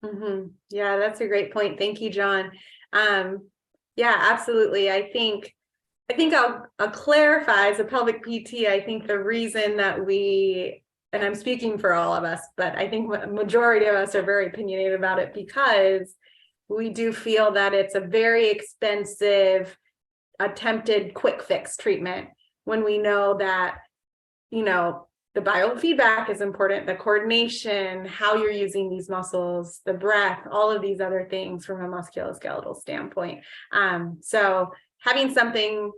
Mm-hmm. Yeah, that's a great point. Thank you, John. Yeah, absolutely. I think I'll clarify as a pelvic PT. I think the reason that and I'm speaking for all of us, but I think the majority of us are very opinionated about it because we do feel that it's a very expensive attempted quick fix treatment when we know that, the biofeedback is important, the coordination, how you're using these muscles, the breath, all of these other things from a musculoskeletal standpoint. So having something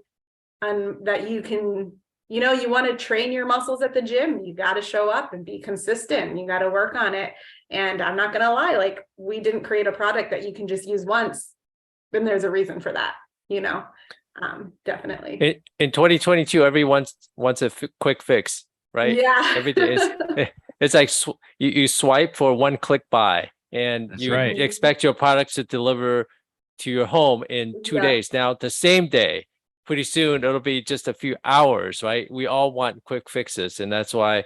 that you can, you want to train your muscles at the gym, you got to show up and be consistent. You got to work on it. And I'm not going to lie, like, we didn't create a product that you can just use once. And there's a reason for that, definitely. In 2022, everyone wants a quick fix, right? Yeah. Everything it's like you swipe for one click buy, and That's you right. expect your products to deliver to your home in 2 days. Now, the same day, pretty soon it'll be just a few hours, right? We all want quick fixes, and that's why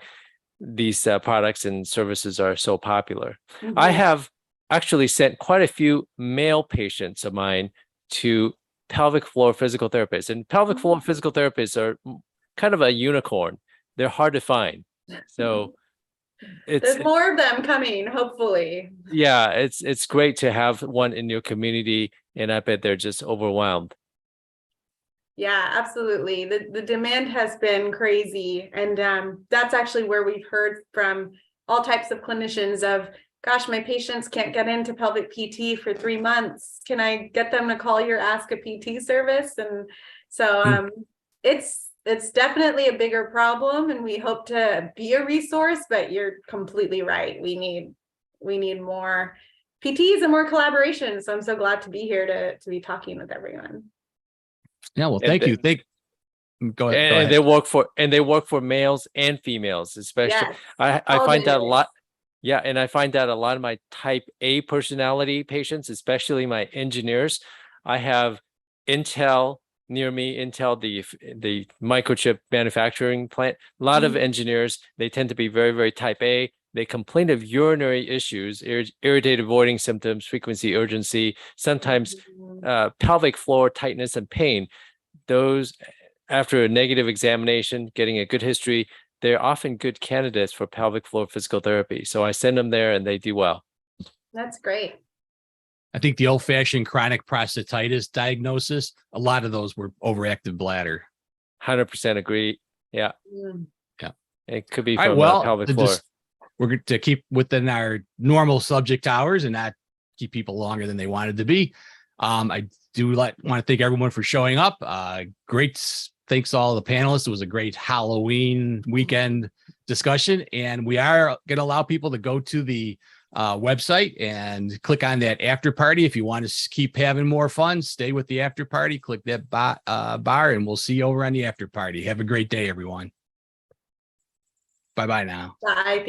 these products and services are so popular. Mm-hmm. I have actually sent quite a few male patients of mine to pelvic floor physical therapists, and pelvic floor physical therapists are kind of a unicorn. They're hard to find. So there's more of them coming, hopefully. Yeah, it's great to have one in your community, and I bet they're just overwhelmed. Yeah, absolutely. The demand has been crazy. And that's actually where we've heard from all types of clinicians of, gosh, my patients can't get into pelvic PT for 3 months. Can I get them to call your Ask a PT service? And so it's definitely a bigger problem, and we hope to be a resource, but you're completely right. We need more PTs and more collaboration. So I'm so glad to be here to be talking with everyone. Yeah, well, thank you. Go ahead. And they work for males and females, especially. Yes, I find that a lot. Yeah, and I find that a lot of my type A personality patients, especially my engineers. I have Intel near me, Intel, the microchip manufacturing plant. A lot of engineers, they tend to be very, very type A. They complain of urinary issues, irritated voiding symptoms, frequency, urgency, sometimes pelvic floor tightness and pain. Those, after a negative examination, getting a good history, they're often good candidates for pelvic floor physical therapy. So I send them there and they do well. That's great. I think the old-fashioned chronic prostatitis diagnosis, a lot of those were overactive bladder. 100% agree. Yeah. Yeah. It could be All from right, pelvic floor. We're going to keep within our normal subject hours and not keep people longer than they wanted to be. I do want to thank everyone for showing up. Great. Thanks to all the panelists. It was a great Halloween weekend discussion, and we are going to allow people to go to the website and click on that after party. If you want to keep having more fun, stay with the after party, click that bar, and we'll see you over on the after party. Have a great day, everyone. Bye-bye now. Bye.